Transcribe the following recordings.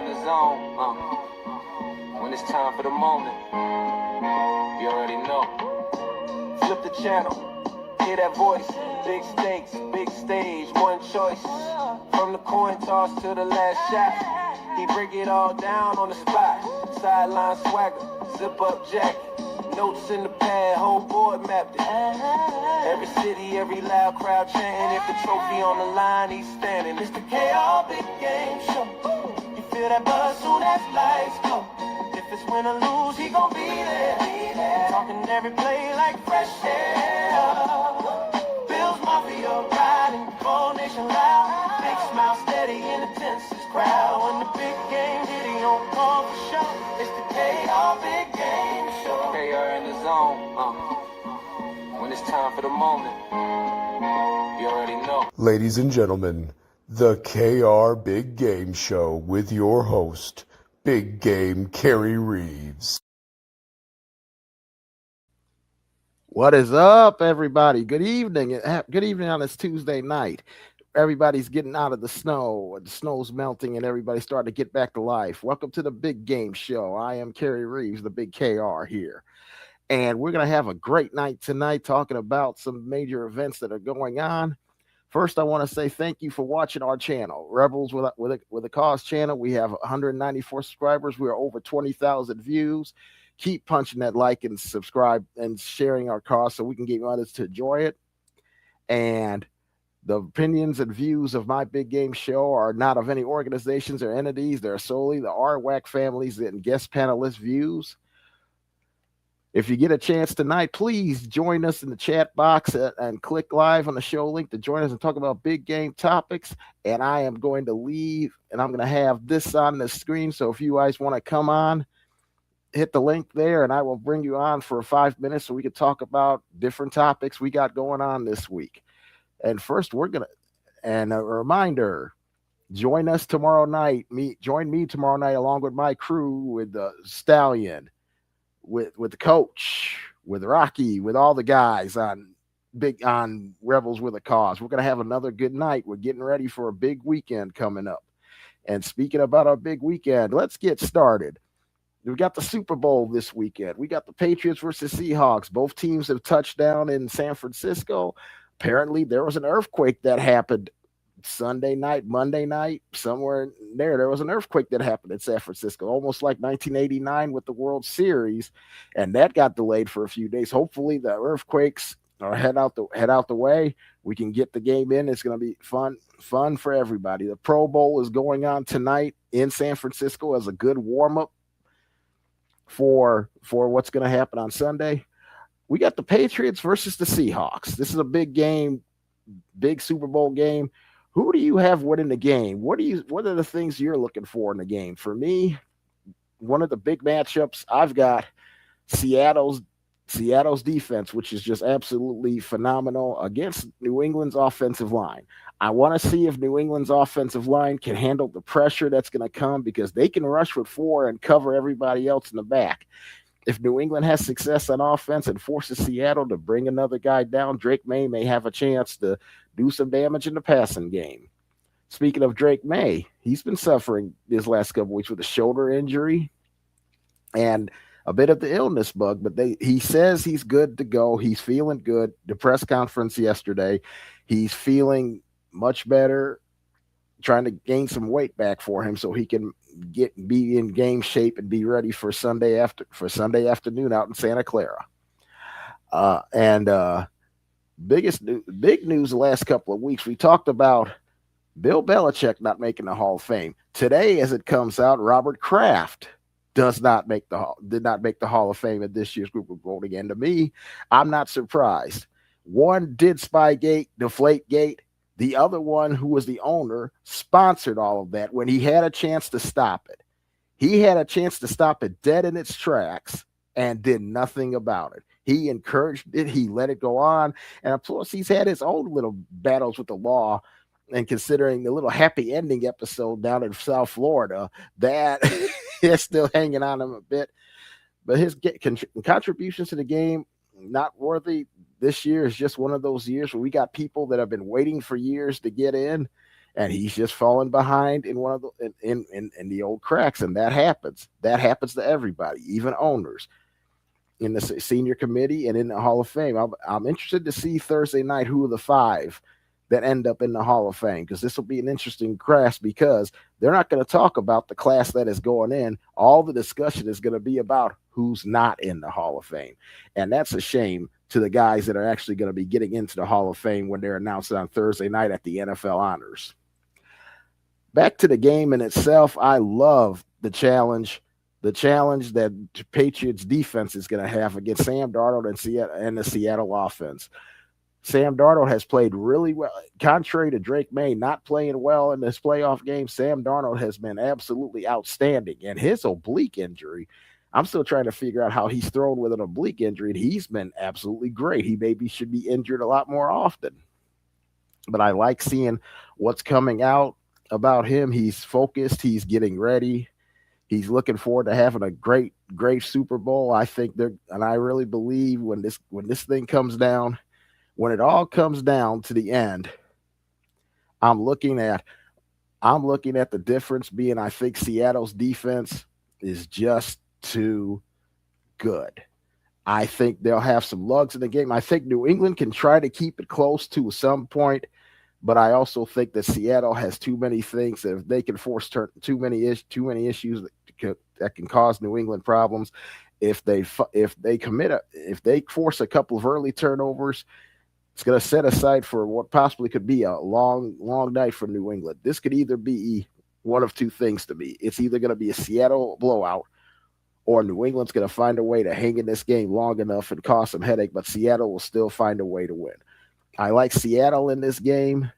in the zone. When it's time for the moment, you already know. Flip the channel, hear that voice. Big stakes, big stage, one choice. From the coin toss to the last shot, he break it all down on the spot. Sideline swagger, zip up jacket. Notes in the pad, whole board mapped it. Every city, every loud crowd chanting. If the trophy on the line, he's standing. It's the KR Big Game Show. You feel that buzz soon as lights go. If it's win or lose, he gon' be there. Talking every play like fresh air. Bills Mafia riding, whole nation loud. Big smile steady in the tensest crowd. When the big game hit, he on call for show. It's the KR Big Game Show. KR in the zone. When it's time for the moment, you already know. Ladies and gentlemen, the KR Big Game Show with your host, Big Game Kerry Reeves. What is up, everybody? Good evening. Good evening on this Tuesday night. Everybody's getting out of the snow. The snow's melting and everybody's starting to get back to life. Welcome to the Big Game Show. I am Kerry Reeves, the Big KR here. And we're going to have a great night tonight talking about some major events that are going on. First, I want to say thank you for watching our channel, Rebels with a Cause channel. We have 194 subscribers. We are over 20,000 views. Keep punching that like and subscribe and sharing our cause so we can get others to enjoy it. And the opinions and views of my Big Game Show are not of any organizations or entities. They're solely the RWAC families and guest panelist views. If you get a chance tonight, please join us in the chat box and click live on the show link to join us and talk about big game topics. And I am going to leave, and I'm going to have this on the screen. So if you guys want to come on, hit the link there, and I will bring you on for 5 minutes so we can talk about different topics we got going on this week. And first, and a reminder, join us tomorrow night. Join me tomorrow night along with my crew, with the Stallion, with the coach, with Rocky, with all the guys on Rebels with a Cause. We're going to have another good night. We're getting ready for a big weekend coming up. And speaking about our big weekend, let's get started. We got the Super Bowl this weekend. We got the Patriots versus Seahawks. Both teams have touched down in San Francisco. Apparently, there was an earthquake that happened Sunday night, Monday night, somewhere there. There was an earthquake that happened in San Francisco, almost like 1989 with the World Series, and that got delayed for a few days. Hopefully, the earthquakes are head out the way. We can get the game in. It's going to be fun for everybody. The Pro Bowl is going on tonight in San Francisco as a good warm-up for what's going to happen on Sunday. We got the Patriots versus the Seahawks. This is a big game, big Super Bowl game. Who do you have winning the game? What are the things you're looking for in the game? For me, one of the big matchups, I've got Seattle's defense, which is just absolutely phenomenal, against New England's offensive line. I want to see if New England's offensive line can handle the pressure that's going to come, because they can rush with 4 and cover everybody else in the back. If New England has success on offense and forces Seattle to bring another guy down, Drake May have a chance to do some damage in the passing game. Speaking of Drake May, he's been suffering this last couple weeks with a shoulder injury and a bit of the illness bug, but he says he's good to go. He's feeling good. The press conference yesterday, he's feeling much better, trying to gain some weight back for him so he can be in game shape and be ready for Sunday afternoon out in Santa Clara. Big news the last couple of weeks, we talked about Bill Belichick not making the Hall of Fame. Today, as it comes out, Robert Kraft did not make the Hall of Fame at this year's group of voting. And to me, I'm not surprised. One did Spygate, Deflategate. The other one, who was the owner, sponsored all of that when he had a chance to stop it. He had a chance to stop it dead in its tracks and did nothing about it. He encouraged it. He let it go on. And of course, he's had his own little battles with the law. And considering the little happy ending episode down in South Florida, that is still hanging on him a bit. But his contributions to the game, not worthy. This year is just one of those years where we got people that have been waiting for years to get in, and he's just falling behind in one of the in the old cracks, and that happens. That happens to everybody, even owners in the senior committee and in the Hall of Fame. I'm interested to see Thursday night who are the five that end up in the Hall of Fame, because this will be an interesting class, because they're not going to talk about the class that is going in. All the discussion is going to be about who's not in the Hall of Fame, and that's a shame to the guys that are actually going to be getting into the Hall of Fame when they're announced on Thursday night at the NFL Honors. Back to the game in itself, I love the challenge that Patriots defense is going to have against Sam Darnold and the Seattle offense. Sam Darnold has played really well. Contrary to Drake May not playing well in this playoff game, Sam Darnold has been absolutely outstanding. And his oblique injury, I'm still trying to figure out how he's thrown with an oblique injury, and he's been absolutely great. He maybe should be injured a lot more often. But I like seeing what's coming out about him. He's focused. He's getting ready. He's looking forward to having a great Super Bowl. I think and I really believe when this thing comes down, when it all comes down to the end, I'm looking at the difference being, I think Seattle's defense is just too good. I think they'll have some lugs in the game. I think New England can try to keep it close to some point, but I also think that Seattle has too many things that if they can force too many issues that can cause New England problems. If they force a couple of early turnovers, it's going to set aside for what possibly could be a long night for New England. This could either be one of two things to me. It's either going to be a Seattle blowout, or New England's going to find a way to hang in this game long enough and cause some headache, but Seattle will still find a way to win. I like Seattle in this game,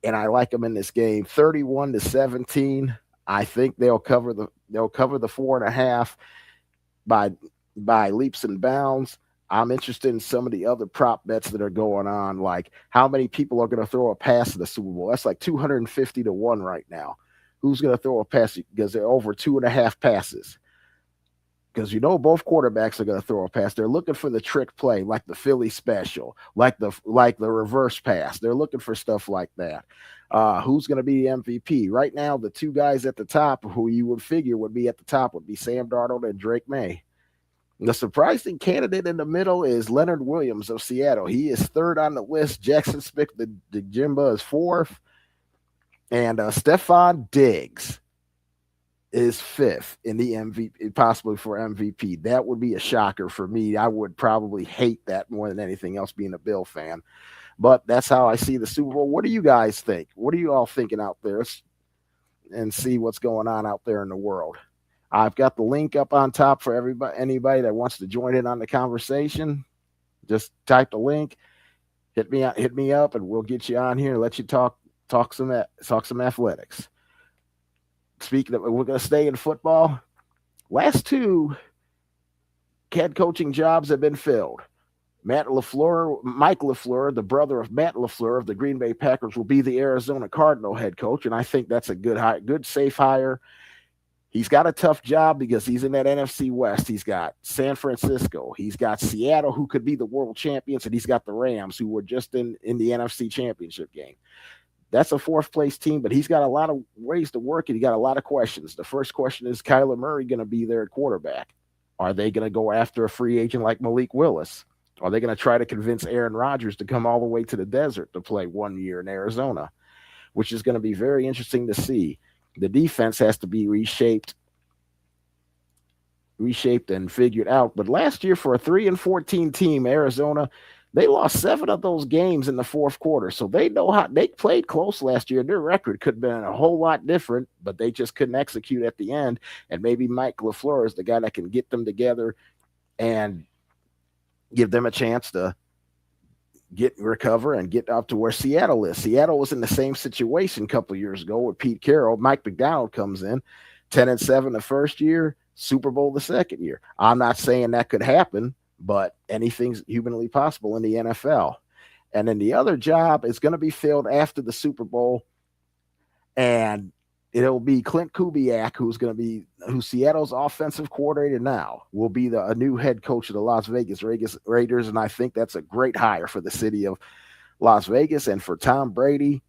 and I like them in this game 31-17. I think they'll cover the 4.5 by leaps and bounds. I'm interested in some of the other prop bets that are going on, like how many people are going to throw a pass in the Super Bowl. That's like 250-1 right now. Who's going to throw a pass? Because they're over 2.5 passes. Because both quarterbacks are going to throw a pass. They're looking for the trick play, like the Philly special, like the reverse pass. They're looking for stuff like that. Who's going to be the MVP? Right now, the two guys at the top who you would figure would be at the top would be Sam Darnold and Drake May. The surprising candidate in the middle is Leonard Williams of Seattle. He is third on the list. Jackson Smith, the Jimba, is fourth. And Stephon Diggs is fifth in the MVP, possibly for MVP. That would be a shocker for me. I would probably hate that more than anything else, being a Bill fan. But that's how I see the Super Bowl. What do you guys think? What are you all thinking out there? And see what's going on out there in the world. I've got the link up on top for anybody that wants to join in on the conversation. Just type the link, hit me up, and we'll get you on here and let you talk some athletics. Speaking of, we're going to stay in football. Last two head coaching jobs have been filled. Mike LaFleur, the brother of Matt LaFleur of the Green Bay Packers, will be the Arizona Cardinal head coach, and I think that's a good safe hire. He's got a tough job because he's in that NFC West. He's got San Francisco. He's got Seattle, who could be the world champions, and he's got the Rams, who were just in the NFC Championship game. That's a fourth-place team, but he's got a lot of ways to work, and he got a lot of questions. The first question is, Kyler Murray going to be there at quarterback? Are they going to go after a free agent like Malik Willis? Are they going to try to convince Aaron Rodgers to come all the way to the desert to play 1 year in Arizona, which is going to be very interesting to see. The defense has to be reshaped and figured out. But last year, for a 3-14 team, Arizona, they lost 7 of those games in the fourth quarter. So they know how they played close last year. Their record could have been a whole lot different, but they just couldn't execute at the end. And maybe Mike LaFleur is the guy that can get them together and give them a chance to recover and get up to where Seattle is. Seattle was in the same situation a couple of years ago with Pete Carroll. Mike McDonald comes in 10-7 the first year, Super Bowl the second year. I'm not saying that could happen, but anything's humanly possible in the NFL. And then the other job is going to be filled after the Super Bowl, and it'll be Clint Kubiak, who's Seattle's offensive coordinator now, will be a new head coach of the Las Vegas Raiders, and I think that's a great hire for the city of Las Vegas and for Tom Brady.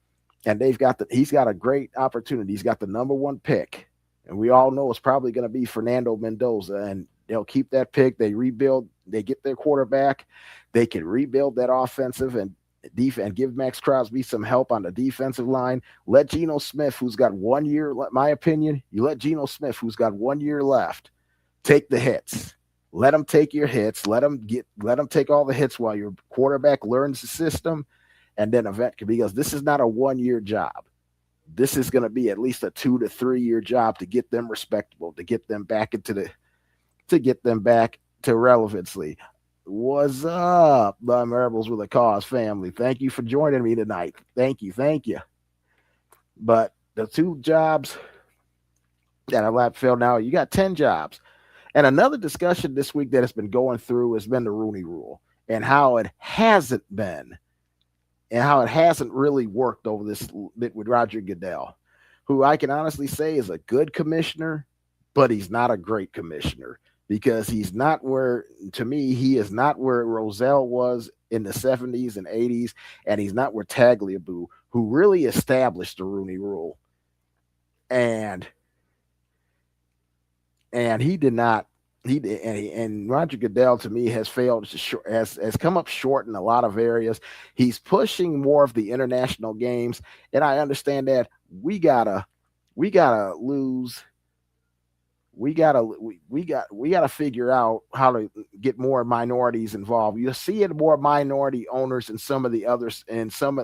and he's got a great opportunity. He's got the number one pick, and we all know it's probably going to be Fernando Mendoza, and they'll keep that pick. They rebuild, they get their quarterback, they can rebuild that offensive and defense, give Max Crosby some help on the defensive line. Let Geno Smith, who's got 1 year, my opinion, you let Geno Smith, who's got 1 year left, take the hits. Let him take your hits. Let him take all the hits while your quarterback learns the system, and then because this is not a 1 year job. This is going to be at least a 2 to 3 year job to get them respectable, to get them back to relevancy. What's up, the Marbles with a Cause family? Thank you for joining me tonight. Thank you. But the 2 jobs that I left filled now, you got 10 jobs. And another discussion this week that has been going through has been the Rooney Rule and how it hasn't been and how it hasn't really worked over this bit with Roger Goodell, who I can honestly say is a good commissioner, but he's not a great commissioner because he's not where, to me, he is not where Rozelle was in the 70s and 80s, and he's not where Tagliabue, who really established the Rooney Rule. And he did not. And Roger Goodell, to me, has failed, has come up short in a lot of areas. He's pushing more of the international games, and I understand that we gotta lose. We gotta figure out how to get more minorities involved. You see it more minority owners in some of the others, and some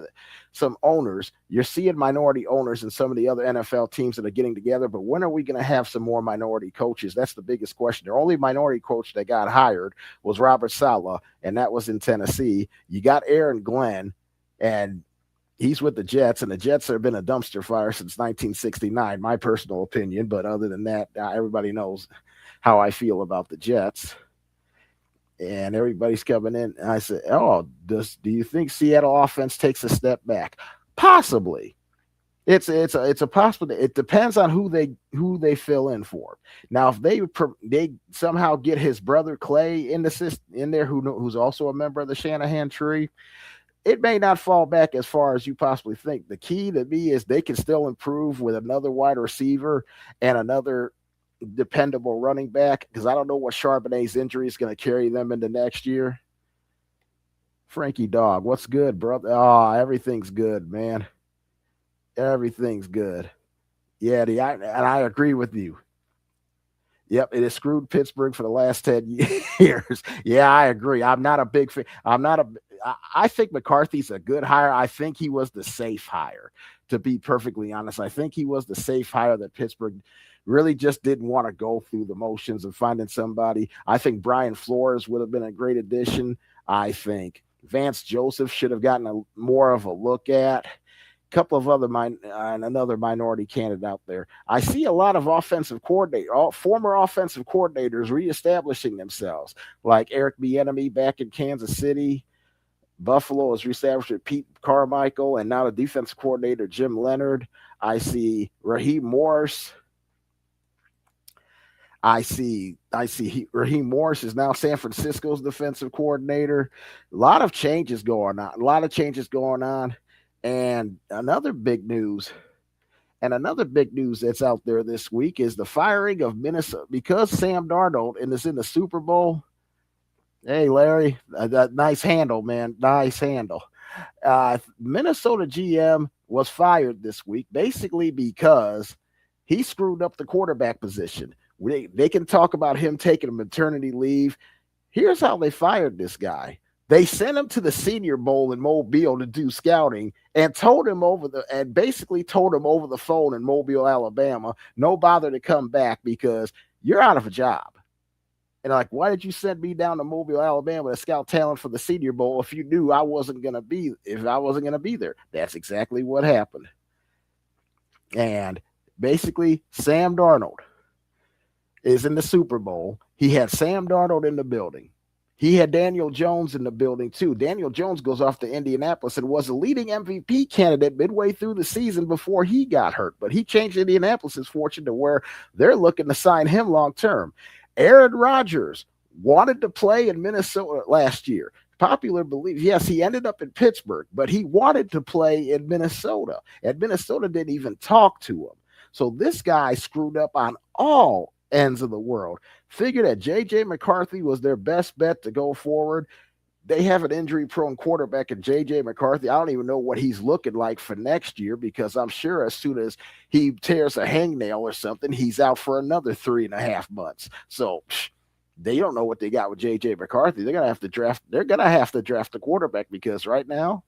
owners. You're seeing minority owners in some of the other NFL teams that are getting together. But when are we going to have some more minority coaches? That's the biggest question. The only minority coach that got hired was Robert Saleh, and that was in Tennessee. You got Aaron Glenn, and he's with the Jets, and the Jets have been a dumpster fire since 1969, my personal opinion. But other than that, everybody knows how I feel about the Jets. And everybody's coming in. And I said, do you think Seattle offense takes a step back? Possibly. It's a possibility. It depends on who they fill in for. Now, if they somehow get his brother Clay in there, who's also a member of the Shanahan tree, it may not fall back as far as you possibly think. The key to me is they can still improve with another wide receiver and another dependable running back, because I don't know what Charbonnet's injury is going to carry them into next year. Frankie Dog, what's good, brother? Oh, everything's good, man. Everything's good. Yeah, and I agree with you. Yep, it has screwed Pittsburgh for the last 10 years. Yeah, I agree. I'm not a big fan. I think McCarthy's a good hire. I think he was the safe hire, to be perfectly honest. I think he was the safe hire that Pittsburgh really just didn't want to go through the motions of finding somebody. I think Brian Flores would have been a great addition. I think Vance Joseph should have gotten more of a look at. Couple of other another minority candidate out there. I see a lot of former offensive coordinators reestablishing themselves, like Eric Bieniemy back in Kansas City. Buffalo is reestablished with Pete Carmichael, and now the defensive coordinator Jim Leonard. I see Raheem Morris. Raheem Morris is now San Francisco's defensive coordinator. A lot of changes going on. And another big news that's out there this week is the firing of Minnesota, because Sam Darnold is in the Super Bowl. Hey, Larry, nice handle, man. Nice handle. Minnesota GM was fired this week, basically because he screwed up the quarterback position. They can talk about him taking a maternity leave. Here's how they fired this guy. They sent him to the Senior Bowl in Mobile to do scouting, and basically told him over the phone in Mobile, Alabama, no bother to come back because you're out of a job. And like, why did you send me down to Mobile, Alabama to scout talent for the Senior Bowl if you knew I wasn't gonna be there? That's exactly what happened. And basically, Sam Darnold is in the Super Bowl. He had Sam Darnold in the building. He had Daniel Jones in the building too. Daniel Jones goes off to Indianapolis and was a leading MVP candidate midway through the season before he got hurt. But he changed Indianapolis's fortune to where they're looking to sign him long term. Aaron Rodgers wanted to play in Minnesota last year. popular belief, yes, he ended up in Pittsburgh, but he wanted to play in Minnesota, and Minnesota didn't even talk to him. So this guy screwed up on all ends of the world. Figured that J.J. McCarthy was their best bet to go forward. They have an injury-prone quarterback in J.J. McCarthy. I don't even know what he's looking like for next year, because I'm sure as soon as he tears a hangnail or something, he's out for another 3.5 months. So they don't know what they got with J.J. McCarthy. They're gonna have to draft a quarterback, because right now,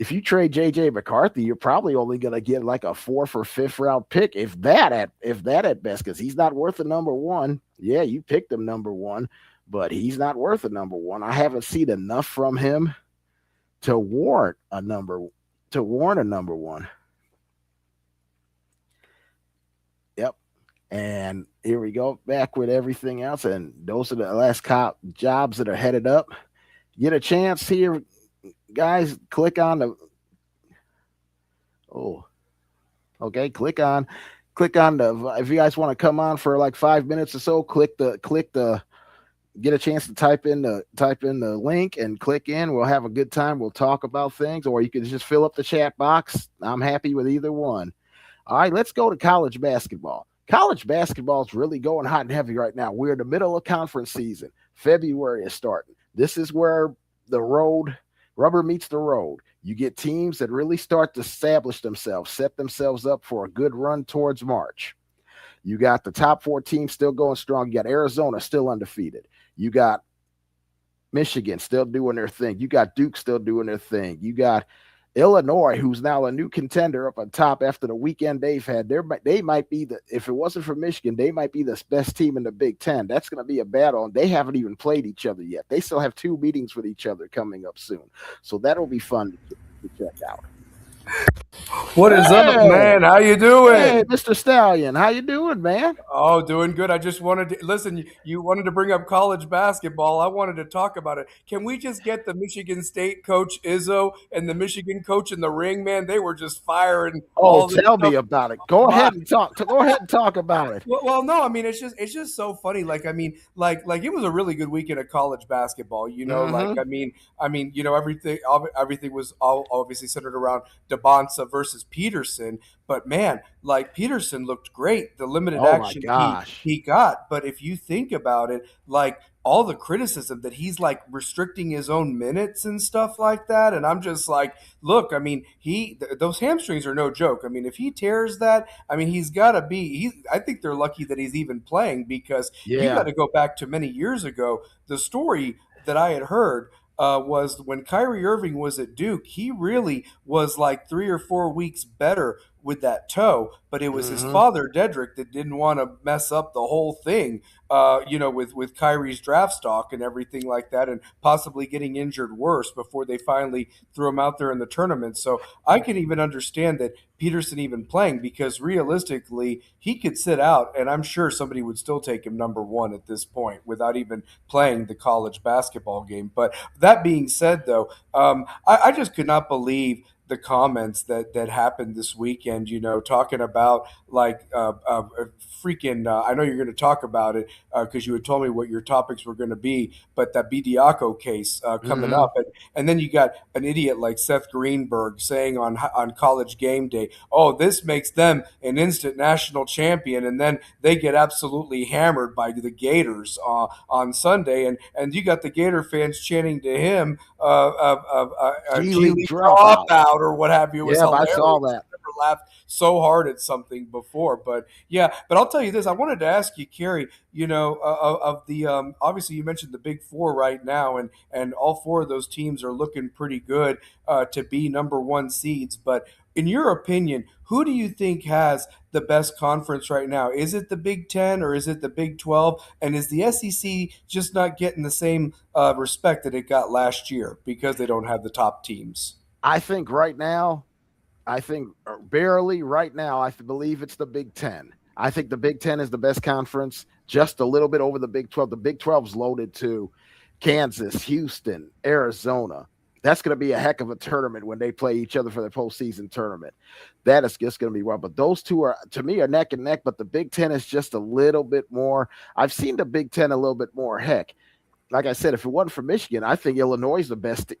if you trade J.J. McCarthy, you're probably only gonna get like a 4th or 5th round pick, if that at best, because he's not worth a number one. Yeah, you picked him number one, but he's not worth a number one. I haven't seen enough from him to warrant a number one. Yep. And here we go, back with everything else. And those are the last jobs that are headed up. Get a chance here, guys. Click on the if you guys want to come on for like 5 minutes or so, click the get a chance to type in the link and click in. We'll have a good time. We'll talk about things, or you can just fill up the chat box. I'm happy with either one. All right, let's go to college basketball. College basketball is really going hot and heavy right now. We're in the middle of conference season. February is starting. This is where the rubber meets the road. You get teams that really start to establish themselves, set themselves up for a good run towards March. You got the top 4 teams still going strong. You got Arizona still undefeated. You got Michigan still doing their thing. You got Duke still doing their thing. You got Illinois, who's now a new contender up on top after the weekend they've had. They might be if it wasn't for Michigan, they might be the best team in the Big Ten. That's going to be a battle, and they haven't even played each other yet. They still have 2 meetings with each other coming up soon. So that'll be fun to check out. What is up, man? How you doing? Hey, Mr. Stallion, how you doing, man? Oh, doing good. I just wanted to listen. You wanted to bring up college basketball. I wanted to talk about it. Can we just get the Michigan State coach Izzo and the Michigan coach in the ring, man? They were just firing. Oh, tell me about it. Go ahead and talk about it. Well, no, I mean it's just so funny. Like I mean, like it was a really good weekend of college basketball. You know, like I mean, you know, everything was all obviously centered around DeBonsa versus Peterson. But man, like Peterson looked great. The limited action he got. But if you think about it, like all the criticism that he's like restricting his own minutes and stuff like that, and I'm just like, look, I mean, those hamstrings are no joke. I mean, if he tears that, I mean, he's got to be. I think they're lucky that he's even playing, because you got to go back to many years ago. The story that I had heard was when Kyrie Irving was at Duke, he really was like 3 or 4 weeks better with that toe, but it was his father, Dedrick, that didn't want to mess up the whole thing, you know, with Kyrie's draft stock and everything like that, and possibly getting injured worse before they finally threw him out there in the tournament. So I can even understand that Peterson even playing, because realistically, he could sit out, and I'm sure somebody would still take him number one at this point without even playing the college basketball game. But that being said, though, I just could not believe the comments that happened this weekend, you know, talking about like freaking I know you're going to talk about it because you had told me what your topics were going to be, but that Bediako case coming up, and then you got an idiot like Seth Greenberg saying on College Game Day, oh, this makes them an instant national champion, and then they get absolutely hammered by the Gators on Sunday, and you got the Gator fans chanting to him G League dropout or what have you. It was hilarious. I saw that. I never laughed so hard at something before, but yeah. But I'll tell you this: I wanted to ask you, Kerry. You know, of the obviously you mentioned the Big Four right now, and all 4 of those teams are looking pretty good to be number 1 seeds. But in your opinion, who do you think has the best conference right now? Is it the Big 10 or is it the Big 12? And is the SEC just not getting the same respect that it got last year because they don't have the top teams? I think right now, barely right now, I believe it's the Big 10. I think the Big 10 is the best conference, just a little bit over the Big 12. The Big 12 is loaded too. Kansas, Houston, Arizona. That's going to be a heck of a tournament when they play each other for the postseason tournament. That is just going to be wild. But those two are, to me, are neck and neck. But the Big 10 is just a little bit more. I've seen the Big 10 a little bit more. Heck, like I said, if it wasn't for Michigan, I think Illinois is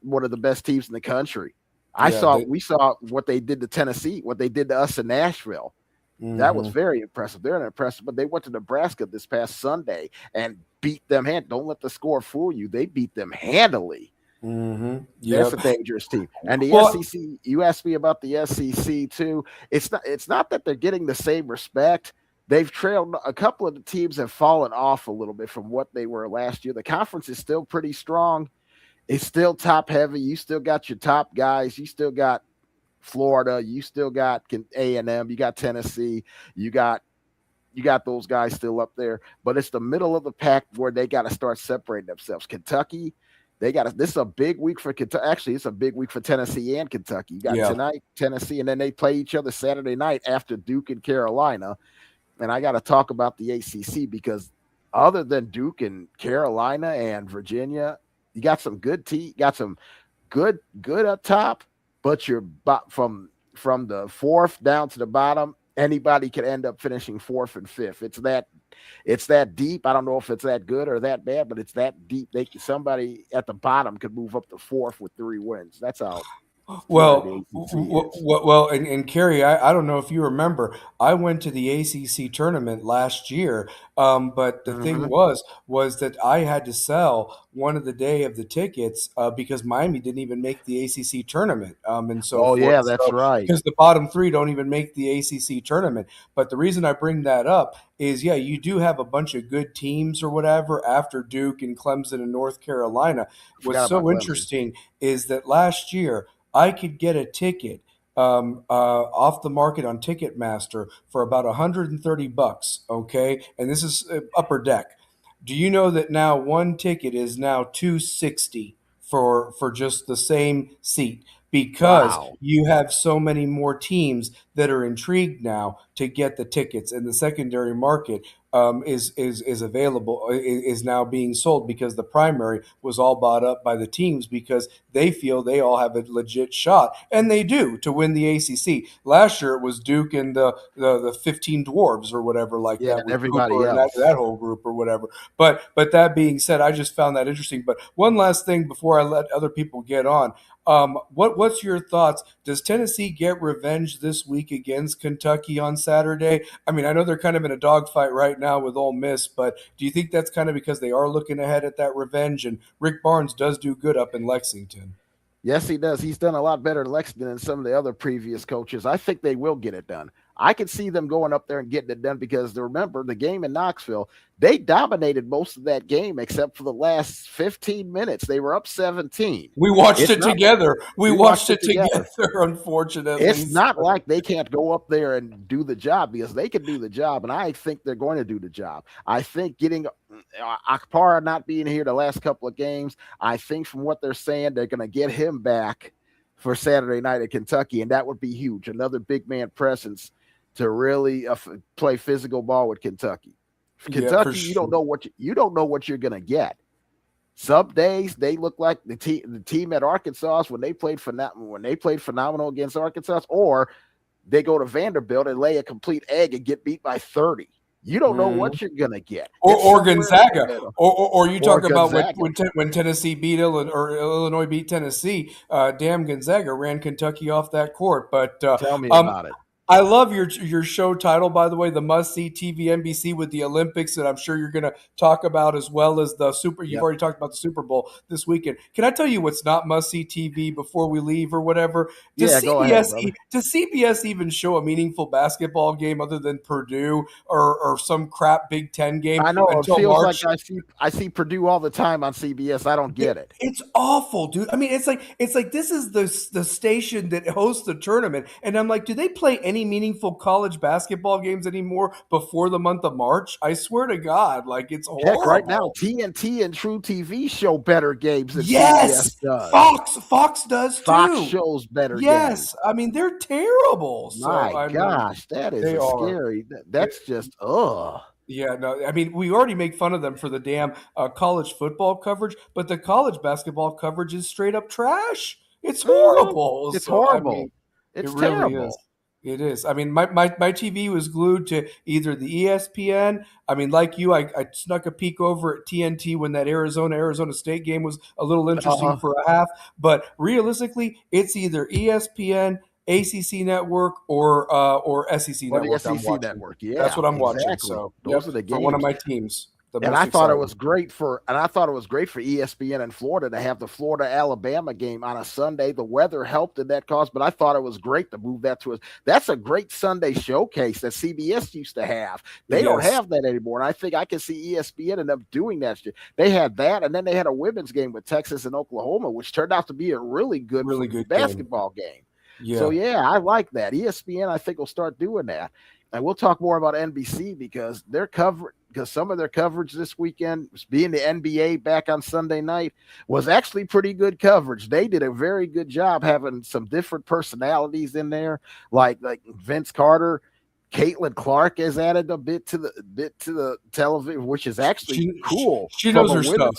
one of the best teams in the country. Yeah, We saw what they did to Tennessee, what they did to us in Nashville. That was very impressive. They're impressive, but they went to Nebraska this past Sunday and beat them. Don't let the score fool you. They beat them handily. That's a dangerous team. And the SEC, you asked me about the SEC too. It's not that they're getting the same respect. They've trailed a couple of the teams have fallen off a little bit from what they were last year. The conference is still pretty strong. It's still top heavy. You still got your top guys. You still got Florida. You still got A&M. You got Tennessee. You got those guys still up there. But it's the middle of the pack where they got to start separating themselves. Kentucky, this is a big week for Kentucky. Actually, it's a big week for Tennessee and Kentucky. You got tonight, Tennessee, and then they play each other Saturday night after Duke and Carolina. And I got to talk about the ACC because other than Duke and Carolina and Virginia, you got some good got some good up top, but you're from the fourth down to the bottom. Anybody could end up finishing fourth and fifth. It's that deep. I don't know if it's that good or that bad, but it's that deep. Somebody at the bottom could move up to fourth with 3 wins. That's how. And Kerry, I don't know if you remember, I went to the ACC tournament last year, but the thing was that I had to sell one of the day of the tickets because Miami didn't even make the ACC tournament, and so forth. Yeah, that's right. Because the bottom 3 don't even make the ACC tournament. But the reason I bring that up is, you do have a bunch of good teams or whatever after Duke and Clemson and North Carolina. What's so interesting is that last year I could get a ticket off the market on Ticketmaster for about $130. Okay, and this is upper deck. Do you know that now one ticket is now $260 for just the same seat? Because you have so many more teams that are intrigued now to get the tickets, and the secondary market is available, is now being sold because the primary was all bought up by the teams because they feel they all have a legit shot, and they do, to win the ACC. Last year it was Duke and the 15 Dwarves or whatever like that, with everybody Cooper else. and that whole group or whatever. But that being said, I just found that interesting. But one last thing before I let other people get on. What's your thoughts? Does Tennessee get revenge this week against Kentucky on Saturday? I mean, I know they're kind of in a dogfight right now with Ole Miss, but do you think that's kind of because they are looking ahead at that revenge? And Rick Barnes does do good up in Lexington. Yes, he does. He's done a lot better in Lexington than some of the other previous coaches. I think they will get it done. I could see them going up there and getting it done because remember the game in Knoxville, they dominated most of that game except for the last 15 minutes. They were up 17. We watched it together. We watched it together, unfortunately. It's not like they can't go up there and do the job because they can do the job, and I think they're going to do the job. I think getting Akpara not being here the last couple of games, I think from what they're saying, they're going to get him back for Saturday night at Kentucky, and that would be huge. Another big man presence to really play physical ball with Kentucky. Kentucky, you don't know what you're going to get. Some days they look like the team at Arkansas when they played phenomenal against Arkansas, or they go to Vanderbilt and lay a complete egg and get beat by 30. You don't know what you're gonna get, or Gonzaga, or you talk about when Tennessee beat Illinois beat Tennessee. Damn, Gonzaga ran Kentucky off that court. But tell me about it. I love your show title, by the way, the must-see TV NBC with the Olympics that I'm sure you're going to talk about, as well as the Super. You've already talked about the Super Bowl this weekend. Can I tell you what's not must-see TV before we leave or whatever? Does CBS even show a meaningful basketball game other than Purdue or some crap Big Ten game? I know it feels March? Like I see Purdue all the time on CBS. I don't get it. It's awful, dude. I mean, it's like this is the station that hosts the tournament, and I'm like, do they play any meaningful college basketball games anymore before the month of March? I swear to God, like it's horrible. Heck, right now, TNT and True TV show better games than CBS does. Fox does too. Fox shows better games. I mean, they're terrible. My gosh, that is scary. That's just Yeah, no, I mean, we already make fun of them for the damn college football coverage, but the college basketball coverage is straight up trash. It's horrible. It's horrible. I mean, it's it really terrible. is. It is. I mean, my TV was glued to either the ESPN. I mean, like you, I snuck a peek over at TNT when that Arizona State game was a little interesting Uh-huh. for a half. But realistically, it's either ESPN, ACC Network, or SEC Or the Network. I'm SEC watching. network. That's Yeah, what I'm watching. exactly. So, yep, Those are the for one of games. my teams, the And most I thought it exciting. was great for ESPN in Florida to have the Florida Alabama game on a Sunday. The weather helped in that cause, but I thought it was great to move that to us. That's a great Sunday showcase that CBS used to have. They don't Yes. have that anymore. And I think I can see ESPN and them doing that shit. They had that, and then they had a women's game with Texas and Oklahoma, which turned out to be a really good Game. basketball game. Yeah. So yeah, I like that. ESPN, I think, will start doing that. And we'll talk more about NBC because some of their coverage this weekend, being the NBA back on Sunday night, was actually pretty good coverage. They did a very good job having some different personalities in there, like Vince Carter. Caitlin Clark has added a bit to the television, which is actually cool. She knows her stuff.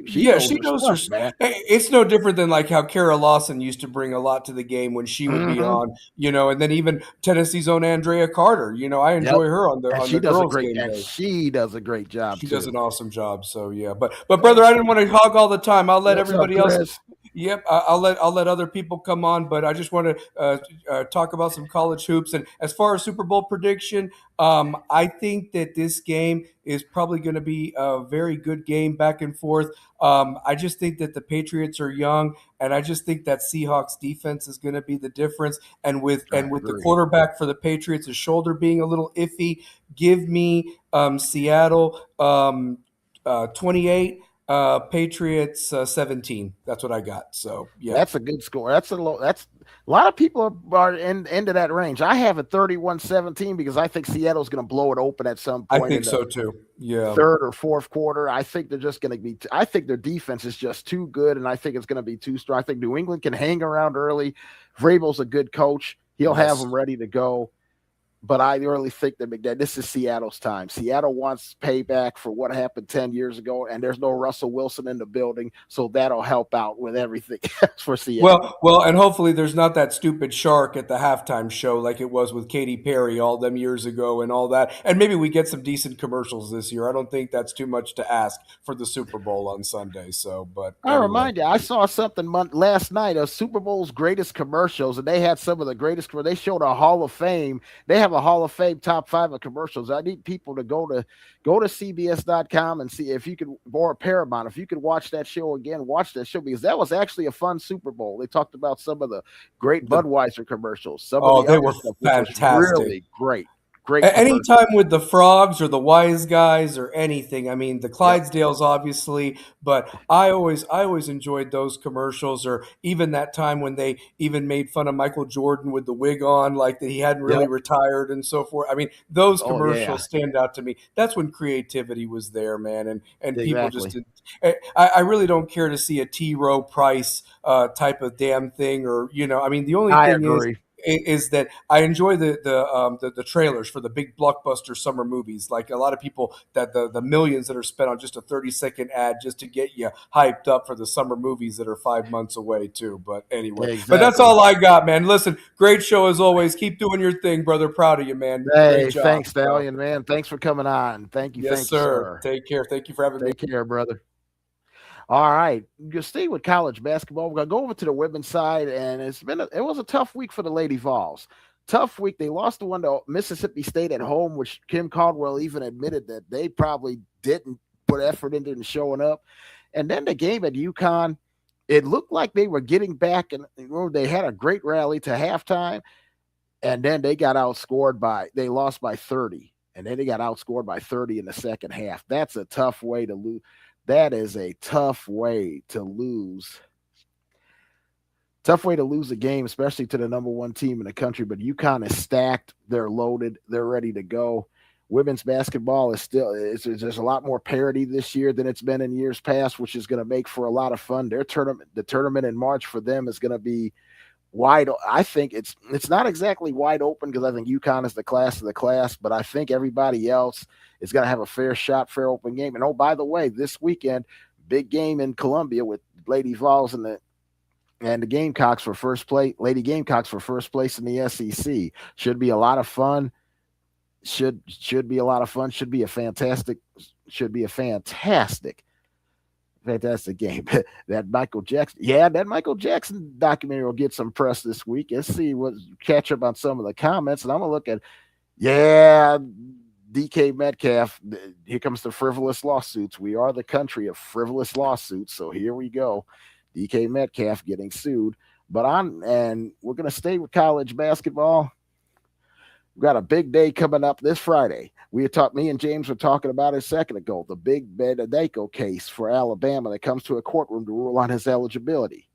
She knows her stuff, man. It's no different than like how Kara Lawson used to bring a lot to the game when she would be on, and then even Tennessee's own Andrea Carter. I enjoy her on the girls' game day. She does a great job. She does an awesome job. So yeah, but brother, I didn't want to hog all the time. I'll let everybody else. Yep, I'll let other people come on, but I just want to talk about some college hoops. And as far as Super Bowl prediction, I think that this game is probably going to be a very good game back and forth. I just think that the Patriots are young, and I just think that Seahawks defense is going to be the difference. And with the quarterback for the Patriots, his shoulder being a little iffy, give me Seattle 28. Patriots 17. That's what I got. So yeah, that's a good score. That's a lot of people are into that range. I have it 31-17 because I think Seattle's going to blow it open at some point. I think so too. Yeah, third or fourth quarter. I think they're just going to be. I think their defense is just too good, and I think it's going to be too strong. I think New England can hang around early. Vrabel's a good coach. He'll have them ready to go. But I really think that this is Seattle's time. Seattle wants payback for what happened 10 years ago, and there's no Russell Wilson in the building, so that'll help out with everything for Seattle. Well, and hopefully there's not that stupid shark at the halftime show like it was with Katy Perry all them years ago and all that. And maybe we get some decent commercials this year. I don't think that's too much to ask for the Super Bowl on Sunday. So, but I remind you, I saw something last night of Super Bowl's greatest commercials, and they had some of the greatest. They showed a Hall of Fame. They have a Hall of Fame top 5 of commercials. I need people to go to CBS.com and see if you could, or Paramount, if you could watch that show again, watch that show, because that was actually a fun Super Bowl. They talked about some of the great Budweiser commercials. They were fantastic. Really great. Anytime with the frogs or the wise guys or anything. I mean, the Clydesdales, obviously, but I always enjoyed those commercials, or even that time when they even made fun of Michael Jordan with the wig on, like that he hadn't really retired and so forth. I mean, those commercials stand out to me. That's when creativity was there, man, and people just didn't. I really don't care to see a T. Rowe Price type of damn thing, or I mean, the only thing is that I enjoy the trailers for the big blockbuster summer movies. Like a lot of people, that the millions that are spent on just a 30-second ad just to get you hyped up for the summer movies that are 5 months away too. But anyway, but that's all I got, man. Listen, great show as always. Keep doing your thing, brother. Proud of you, man. Hey, great job, thanks, Stallion, man. Thanks for coming on. Thank you. Yes, sir. Take care. Thank you for having me. Take care, brother. All right, you stay with college basketball. We're gonna go over to the women's side, and it was a tough week for the Lady Vols. Tough week. They lost the one to Mississippi State at home, which Kim Caldwell even admitted that they probably didn't put effort into showing up. And then the game at UConn, it looked like they were getting back, and they had a great rally to halftime, and then they got outscored they lost by 30, and then they got outscored by 30 in the second half. That's a tough way to lose. That is a tough way to lose. Tough way to lose a game, especially to the number one team in the country. But UConn is stacked. They're loaded. They're ready to go. Women's basketball is there's a lot more parity this year than it's been in years past, which is going to make for a lot of fun. The tournament in March for them is going to be wide. I think it's not exactly wide open, because I think UConn is the class of the class, but I think everybody else is going to have a fair shot, fair open game. And oh, by the way, this weekend, big game in Columbia with Lady Vols and and the Gamecocks for first place. Lady Gamecocks for first place in the SEC. Should be a lot of fun. Should be a lot of fun. Should be a fantastic game. That Michael Jackson documentary will get some press this week. Let's see what catch up on some of the comments, and I'm gonna look at DK Metcalf. Here comes the frivolous lawsuits. We are the country of frivolous lawsuits, so here we go. DK Metcalf getting sued, and we're gonna stay with college basketball. We've got a big day coming up this Friday. Me and James were talking about it a second ago, the big Benedeko case for Alabama that comes to a courtroom to rule on his eligibility.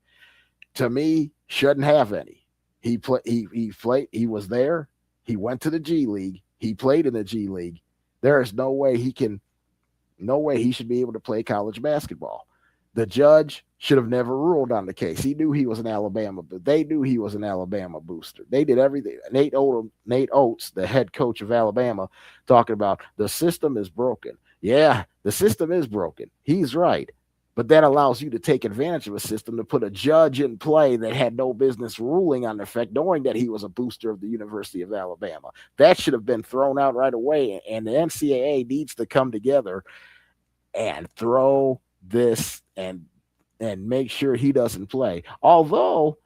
To me, shouldn't have any. He was there. He went to the G League. He played in the G League. There is no way he should be able to play college basketball. The judge should have never ruled on the case. He knew he was an Alabama, but they knew he was an Alabama booster. They did everything. Nate Oates, the head coach of Alabama, talking about the system is broken. Yeah, the system is broken. He's right. But that allows you to take advantage of a system to put a judge in play that had no business ruling on the fact, knowing that he was a booster of the University of Alabama. That should have been thrown out right away. And the NCAA needs to come together and throw this and make sure he doesn't play. Although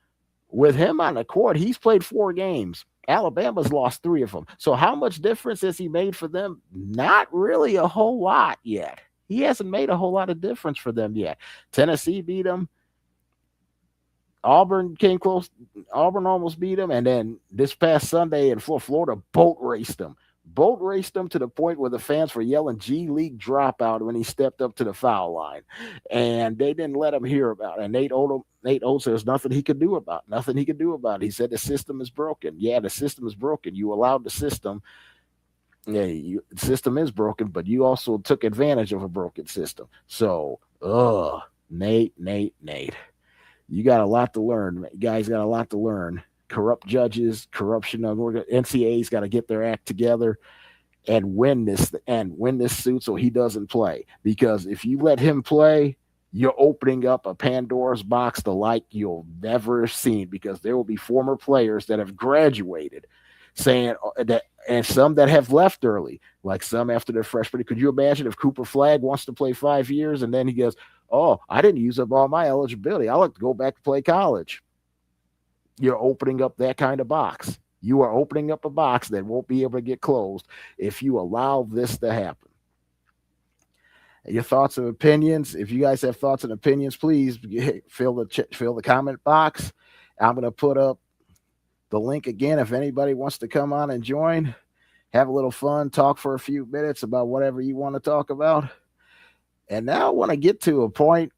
with him on the court, he's played 4 games. Alabama's lost 3 of them. So how much difference has he made for them? Not really a whole lot yet. He hasn't made a whole lot of difference for them yet. Tennessee beat him. Auburn came close. Auburn almost beat him. And then this past Sunday in Florida, boat raced him to the point where the fans were yelling G League dropout when he stepped up to the foul line. And they didn't let him hear about it. And Nate Oates says nothing he could do about it. He said the system is broken. Yeah, the system is broken. You allowed the system. Yeah, the system is broken, but you also took advantage of a broken system. So, Nate. You got a lot to learn. You guys got a lot to learn. Corrupt judges, corruption of NCAA's got to get their act together and win this suit so he doesn't play. Because if you let him play, you're opening up a Pandora's box the like you'll never seen, because there will be former players that have graduated saying that, and some that have left early, like some after their freshman. Could you imagine if Cooper Flagg wants to play 5 years and then he goes, "Oh, I didn't use up all my eligibility. I like to go back to play college." You're opening up that kind of box. You are opening up a box that won't be able to get closed if you allow this to happen. Your thoughts and opinions. If you guys have thoughts and opinions, please fill the comment box. I'm going to put up the link again if anybody wants to come on and join. Have a little fun, talk for a few minutes about whatever you want to talk about. And now I want to get to a point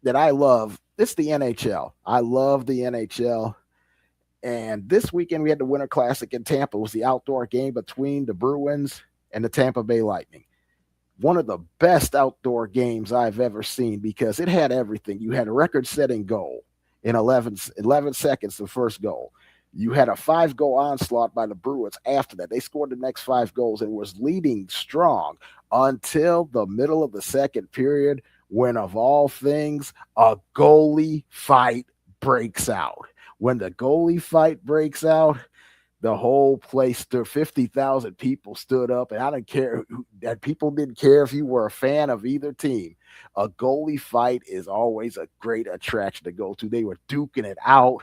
that I love. It's the NHL. I love the NHL. And this weekend we had the Winter Classic in Tampa. It was the outdoor game between the Bruins and the Tampa Bay Lightning. One of the best outdoor games I've ever seen, because it had everything. You had a record-setting goal in 11 seconds, the first goal. You had a 5-goal onslaught by the Bruins after that. They scored the next 5 goals and was leading strong until the middle of the second period, when, of all things, a goalie fight breaks out. When the goalie fight breaks out, the whole place, 50,000 people stood up, and I don't care that people didn't care if you were a fan of either team. A goalie fight is always a great attraction to go to. They were duking it out.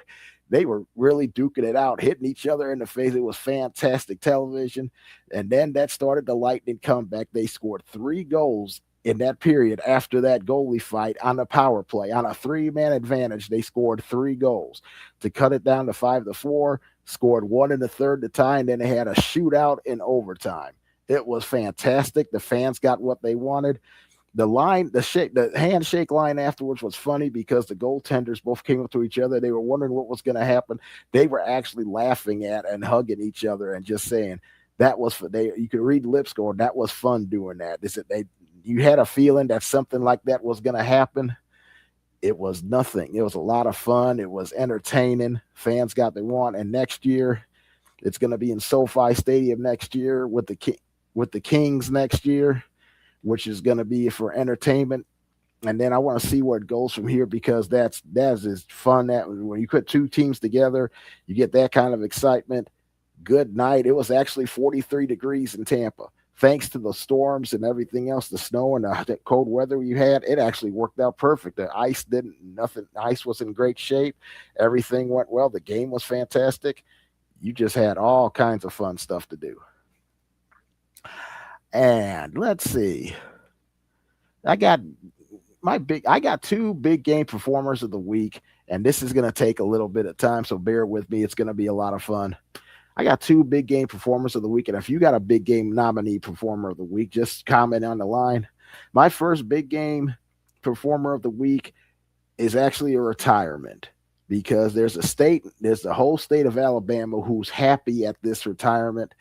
They were really duking it out, hitting each other in the face. It was fantastic television. And then that started the Lightning comeback. They scored 3 goals in that period after that goalie fight on the power play. On a 3-man advantage, they scored 3 goals to cut it down to 5-4, scored 1 in the third to tie, and then they had a shootout in overtime. It was fantastic. The fans got what they wanted. The handshake line afterwards was funny because the goaltenders both came up to each other. They were wondering what was going to happen. They were actually laughing at and hugging each other and just saying that was for you could read lips going, that was fun doing that. You had a feeling that something like that was going to happen. It was nothing. It was a lot of fun. It was entertaining. Fans got their want. And next year, it's going to be in SoFi Stadium next year with the Kings next year, which is going to be for entertainment. And then I want to see where it goes from here, because that's just fun. That when you put two teams together, you get that kind of excitement. Good night. It was actually 43 degrees in Tampa. Thanks to the storms and everything else, the snow and the cold weather you had, it actually worked out perfect. The ice was in great shape. Everything went well. The game was fantastic. You just had all kinds of fun stuff to do. And let's see. I got two big game performers of the week, and this is going to take a little bit of time, so bear with me. It's going to be a lot of fun. I got two big game performers of the week, and if you got a big game nominee performer of the week, just comment on the line. My first big game performer of the week is actually a retirement, because there's the whole state of Alabama who's happy at this retirement.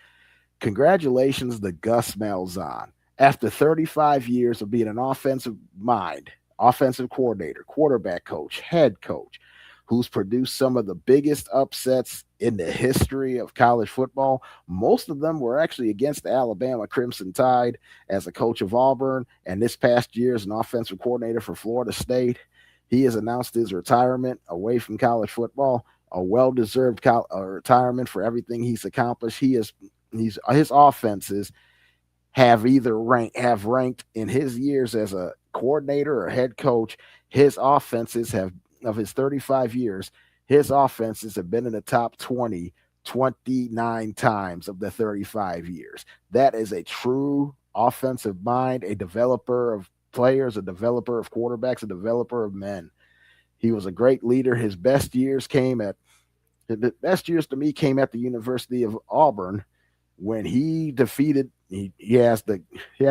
Congratulations to Gus Malzahn. After 35 years of being an offensive mind, offensive coordinator, quarterback coach, head coach, who's produced some of the biggest upsets in the history of college football. Most of them were actually against the Alabama Crimson Tide as a coach of Auburn, and this past year as an offensive coordinator for Florida State. He has announced his retirement away from college football, a well-deserved retirement for everything he's accomplished. His offenses have ranked in his years as a coordinator or head coach. His offenses have, of his 35 years, his offenses have been in the top 20 29 times of the 35 years. That is a true offensive mind, a developer of players, a developer of quarterbacks, a developer of men. He was a great leader. The best years to me came at the University of Auburn, when he defeated, he had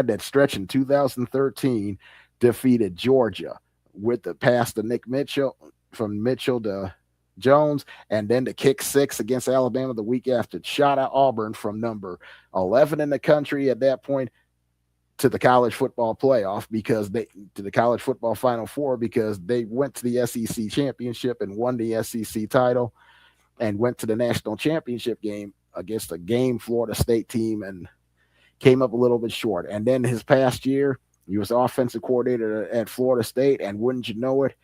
that stretch in 2013, defeated Georgia with the pass to Nick Mitchell, from Mitchell to Jones, and then the kick six against Alabama the week after, shot at Auburn from number 11 in the country at that point to the college football playoff, to the college football Final Four, because they went to the SEC championship and won the SEC title, and went to the national championship game against a game Florida State team and came up a little bit short. And then his past year, he was offensive coordinator at Florida State, and wouldn't you know it,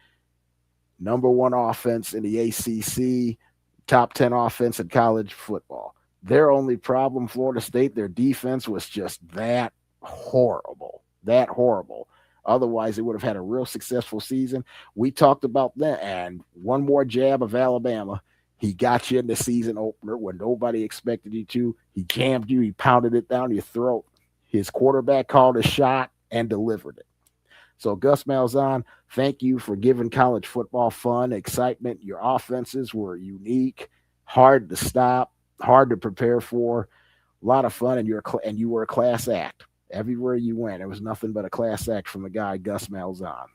number one offense in the ACC, top 10 offense in college football. Their only problem, Florida State, their defense was just that horrible. Otherwise, they would have had a real successful season. We talked about that, and one more jab of Alabama. He got you in the season opener when nobody expected you to. He jammed you. He pounded it down your throat. His quarterback called a shot and delivered it. So, Gus Malzahn, thank you for giving college football fun, excitement. Your offenses were unique, hard to stop, hard to prepare for, a lot of fun, and you were a class act. Everywhere you went, it was nothing but a class act from the guy, Gus Malzahn.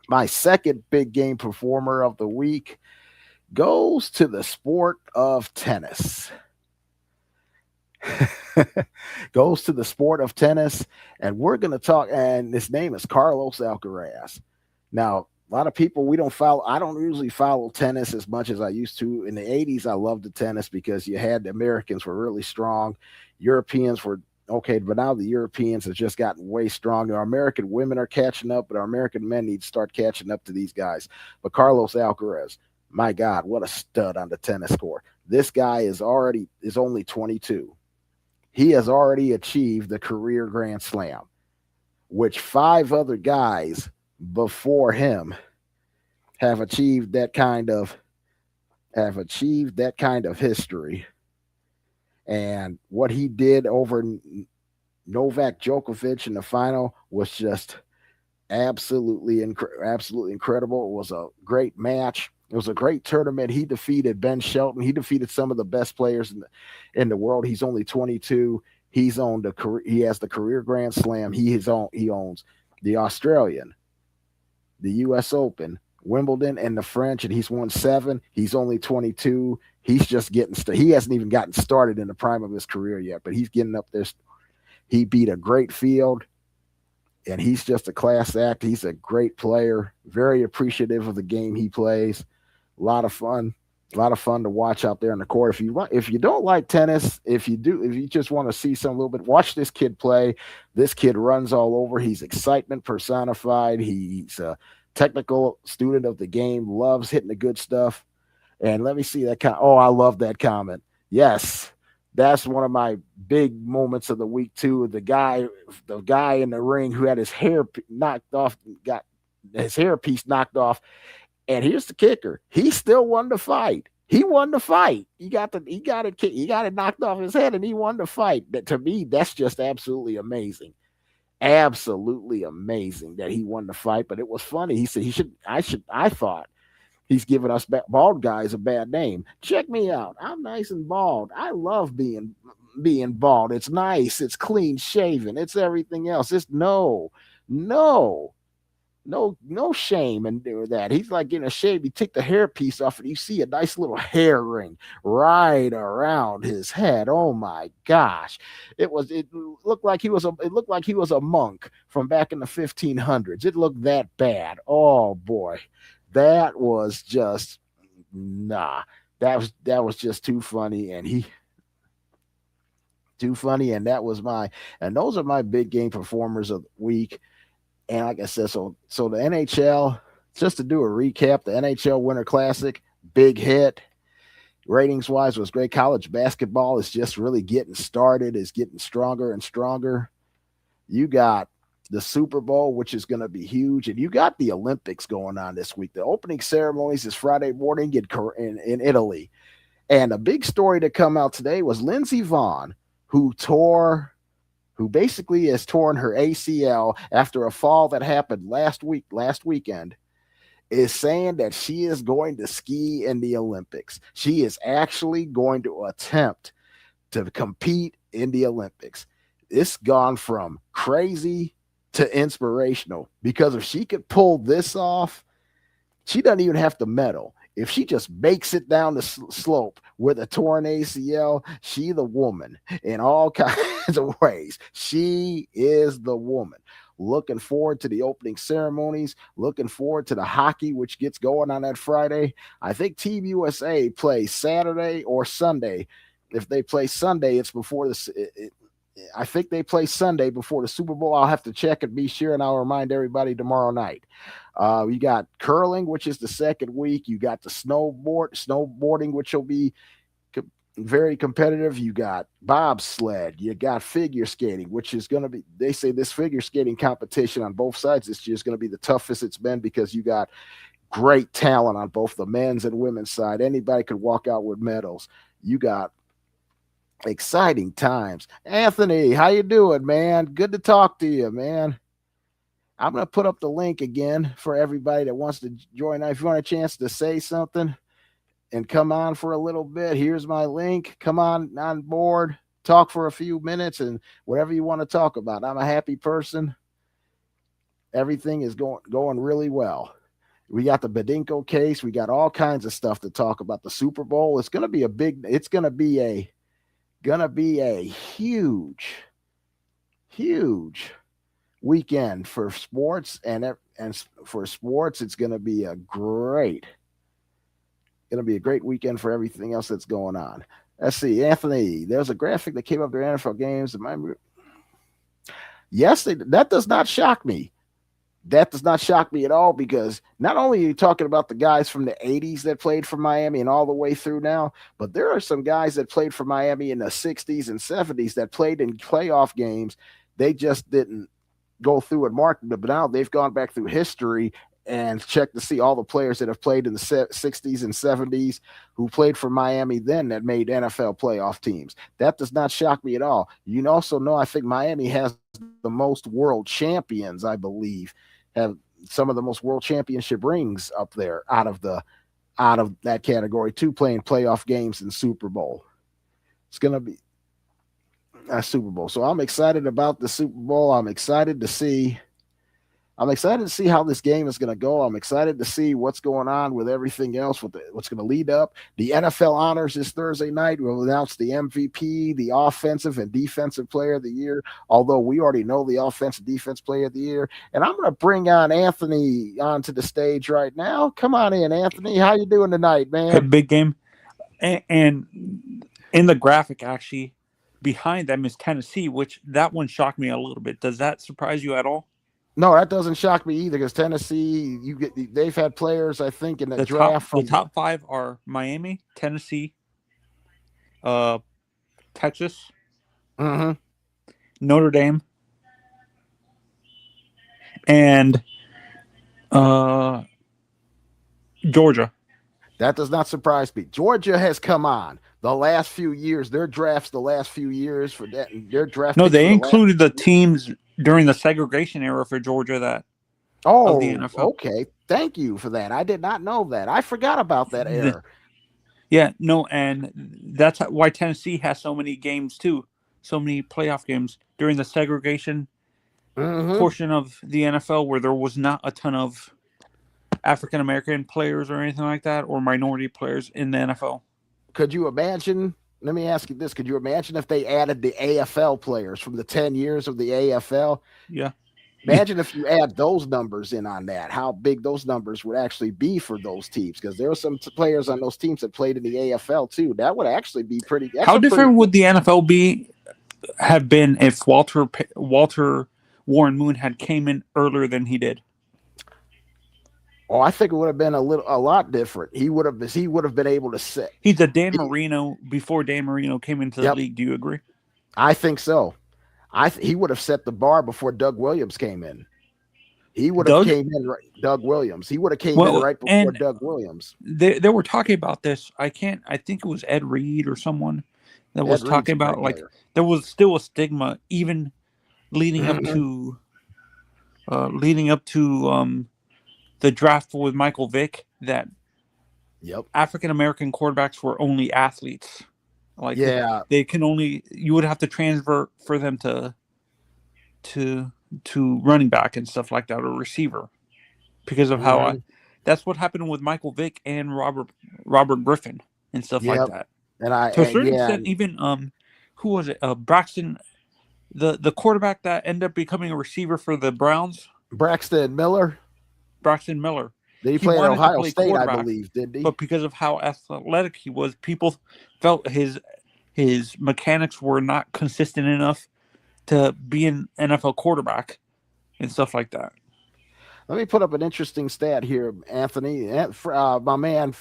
My second big game performer of the week goes to the sport of tennis. Goes to the sport of tennis, and we're going to talk, and his name is Carlos Alcaraz. Now, a lot of people, I don't usually follow tennis as much as I used to. In the 80s, I loved the tennis because you had the Americans were really strong. Europeans were okay, but now the Europeans have just gotten way stronger. Our American women are catching up, but our American men need to start catching up to these guys. But Carlos Alcaraz, my God, what a stud on the tennis court. This guy is only 22. He has already achieved the career Grand Slam, which 5 other guys before him have achieved that kind of history. And what he did over Novak Djokovic in the final was just absolutely incredible. It was a great match. It was a great tournament. He defeated Ben Shelton. He defeated some of the best players in the world. He's only 22. He has the career Grand Slam. He owns the Australian, the U.S. Open, Wimbledon, and the French, and he's won 7. He's only 22. He's just getting he hasn't even gotten started in the prime of his career yet, but he's getting up there. He beat a great field, and he's just a class act. He's a great player, very appreciative of the game he plays. A lot of fun. A lot of fun to watch out there in the court. If you don't like tennis, if you just want to see some a little bit, watch this kid play. This kid runs all over. He's excitement personified. He's a technical student of the game, loves hitting the good stuff. And let me see that oh, I love that comment. Yes. That's one of my big moments of the week too. The guy in the ring who had his hair knocked off, got his hairpiece knocked off. And here's the kicker: he still won the fight. He won the fight. He got it knocked off his head, and he won the fight. That, to me, that's just absolutely amazing. Absolutely amazing that he won the fight. But it was funny. He said I thought he's giving us bald guys a bad name. Check me out. I'm nice and bald. I love being bald. It's nice. It's clean shaven. It's everything else. It's no shame in doing that. He's like getting a shave. You take the hairpiece off and you see a nice little hair ring right around his head. Oh my gosh. It looked like he was a monk from back in the 1500s. It looked that bad. Oh boy. That was just That was just too funny, and those are my big game performers of the week. And like I said, so the NHL, just to do a recap, the NHL Winter Classic, big hit. Ratings wise was great. College basketball is just really getting started, is getting stronger and stronger. You got the Super Bowl, which is going to be huge, and you got the Olympics going on this week. The opening ceremonies is Friday morning in Italy. And a big story to come out today was Lindsey Vonn, who basically has torn her ACL after a fall that happened last weekend, is saying that she is going to ski in the Olympics. She is actually going to attempt to compete in the Olympics. It's gone from crazy to inspirational, because if she could pull this off, she doesn't even have to medal. If she just makes it down the slope with a torn ACL, she the woman in all kinds of ways. She is the woman. Looking forward to the opening ceremonies. Looking forward to the hockey, which gets going on that Friday. I think Team USA plays Saturday or Sunday. If they play Sunday, it's before I think they play Sunday before the Super Bowl. I'll have to check and be sure, and I'll remind everybody tomorrow night. You got curling, which is the second week. You got the snowboarding, which will be very competitive. You got bobsled. You got figure skating, which is going to be, they say this figure skating competition on both sides this year is going to be the toughest it's been, because you got great talent on both the men's and women's side. Anybody could walk out with medals. You got exciting times. Anthony, how you doing, man? Good to talk to you, man. I'm going to put up the link again for everybody that wants to join. If you want a chance to say something and come on for a little bit, here's my link. Come on board, talk for a few minutes, and whatever you want to talk about. I'm a happy person. Everything is going really well. We got the Badinko case. We got all kinds of stuff to talk about. The Super Bowl. It's going to be a huge weekend for sports, and for sports, it's going to be a great weekend for everything else that's going on. Let's see, Anthony. There's a graphic that came up during NFL games. Yes, that does not shock me. That does not shock me at all, because not only are you talking about the guys from the 80s that played for Miami and all the way through now, but there are some guys that played for Miami in the 60s and 70s that played in playoff games. They just didn't go through and mark them, but now they've gone back through history and checked to see all the players that have played in the 60s and 70s who played for Miami then that made NFL playoff teams. That does not shock me at all. You also know, I think Miami has the most world champions, I believe, have some of the most world championship rings up there out of that category too, playing playoff games in Super Bowl. It's going to be a Super Bowl. So I'm excited about the Super Bowl. I'm excited to see how this game is going to go. I'm excited to see what's going on with everything else, what's going to lead up. The NFL honors this Thursday night. We'll announce the MVP, the offensive and defensive player of the year, although we already know the offensive defense player of the year. And I'm going to bring on Anthony onto the stage right now. Come on in, Anthony. How you doing tonight, man? Hey, big game. And in the graphic, actually, behind them is Tennessee, which that one shocked me a little bit. Does that surprise you at all? No, that doesn't shock me either because Tennessee, they've had players I think in the draft The from. top five are Miami, Tennessee, uh, Texas, Mhm. Notre Dame, and Georgia. That does not surprise me. Georgia has come on the last few years. Their drafts the last few years for that. Their draft No, picks they for the last. included the teams during the segregation era for Georgia that of the Oh, NFL. okay. Thank you for that. I did not know that. I forgot about that The, error. yeah, no, and that's why Tennessee has so many games too, so many playoff games during the segregation Mhm. portion of the NFL where there was not a ton of African American players or anything like that, or minority players in the NFL. Could you imagine? Let me ask you this: could you imagine if they added the AFL players from the 10 years of the AFL? Yeah. Imagine if you add those numbers in on that, how big those numbers would actually be for those teams. Because there are some players on those teams that played in the AFL too. That would actually be pretty. That's How a pretty. different would the NFL have been if Walter Warren Moon had came in earlier than he did? Oh, I think it would have been a lot different. He would have been able to set. He's a Dan Marino before Dan Marino came into the league. Do you agree? I think so. He would have set the bar before Doug Williams came in. He would have came in Doug Williams. He would have came in right before Doug Williams. They were talking about this. I think it was Ed Reed or someone that was talking about like there was still a stigma even leading up to the draft with Michael Vick that African American quarterbacks were only athletes. Like they can only you would have to transfer for them to running back and stuff like that or receiver because of how that's what happened with Michael Vick and Robert Griffin and stuff like that. And to a certain extent, even who was it? Braxton, the quarterback that ended up becoming a receiver for the Browns. Braxton Miller. He played at Ohio State, I believe, didn't he? But because of how athletic he was, people felt his mechanics were not consistent enough to be an NFL quarterback and stuff like that. Let me put up an interesting stat here, Anthony. My man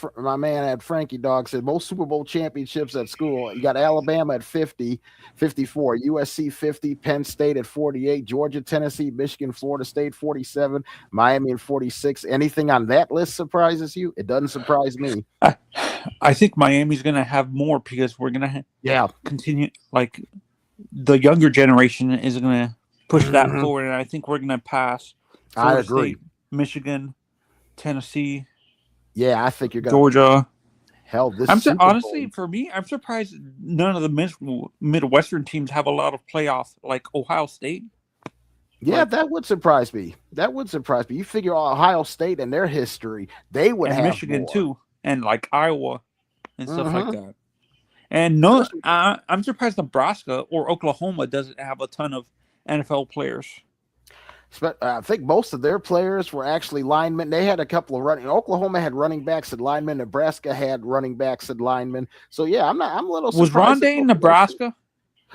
at Frankie Dog said most Super Bowl championships at school. You got Alabama at 50, 54, USC 50, Penn State at 48, Georgia, Tennessee, Michigan, Florida State 47, Miami at 46. Anything on that list surprises you? It doesn't surprise me. I think Miami's going to have more because we're going to continue. Like the younger generation is going to push that forward, and I think we're going to pass. Florida I agree. State, Michigan, Tennessee. Yeah, I think you're going Georgia. Hell, this honestly, for me, I'm surprised none of the Midwestern teams have a lot of playoff, like Ohio State. Yeah, that would surprise me. You figure Ohio State and their history, they would have Michigan more. too, and like Iowa and stuff like that. And I'm surprised Nebraska or Oklahoma doesn't have a ton of NFL players. I think most of their players were actually linemen. They had a couple of running. Oklahoma had running backs and linemen. Nebraska had running backs and linemen. So yeah, I'm a little surprised. Was Rondé Nebraska?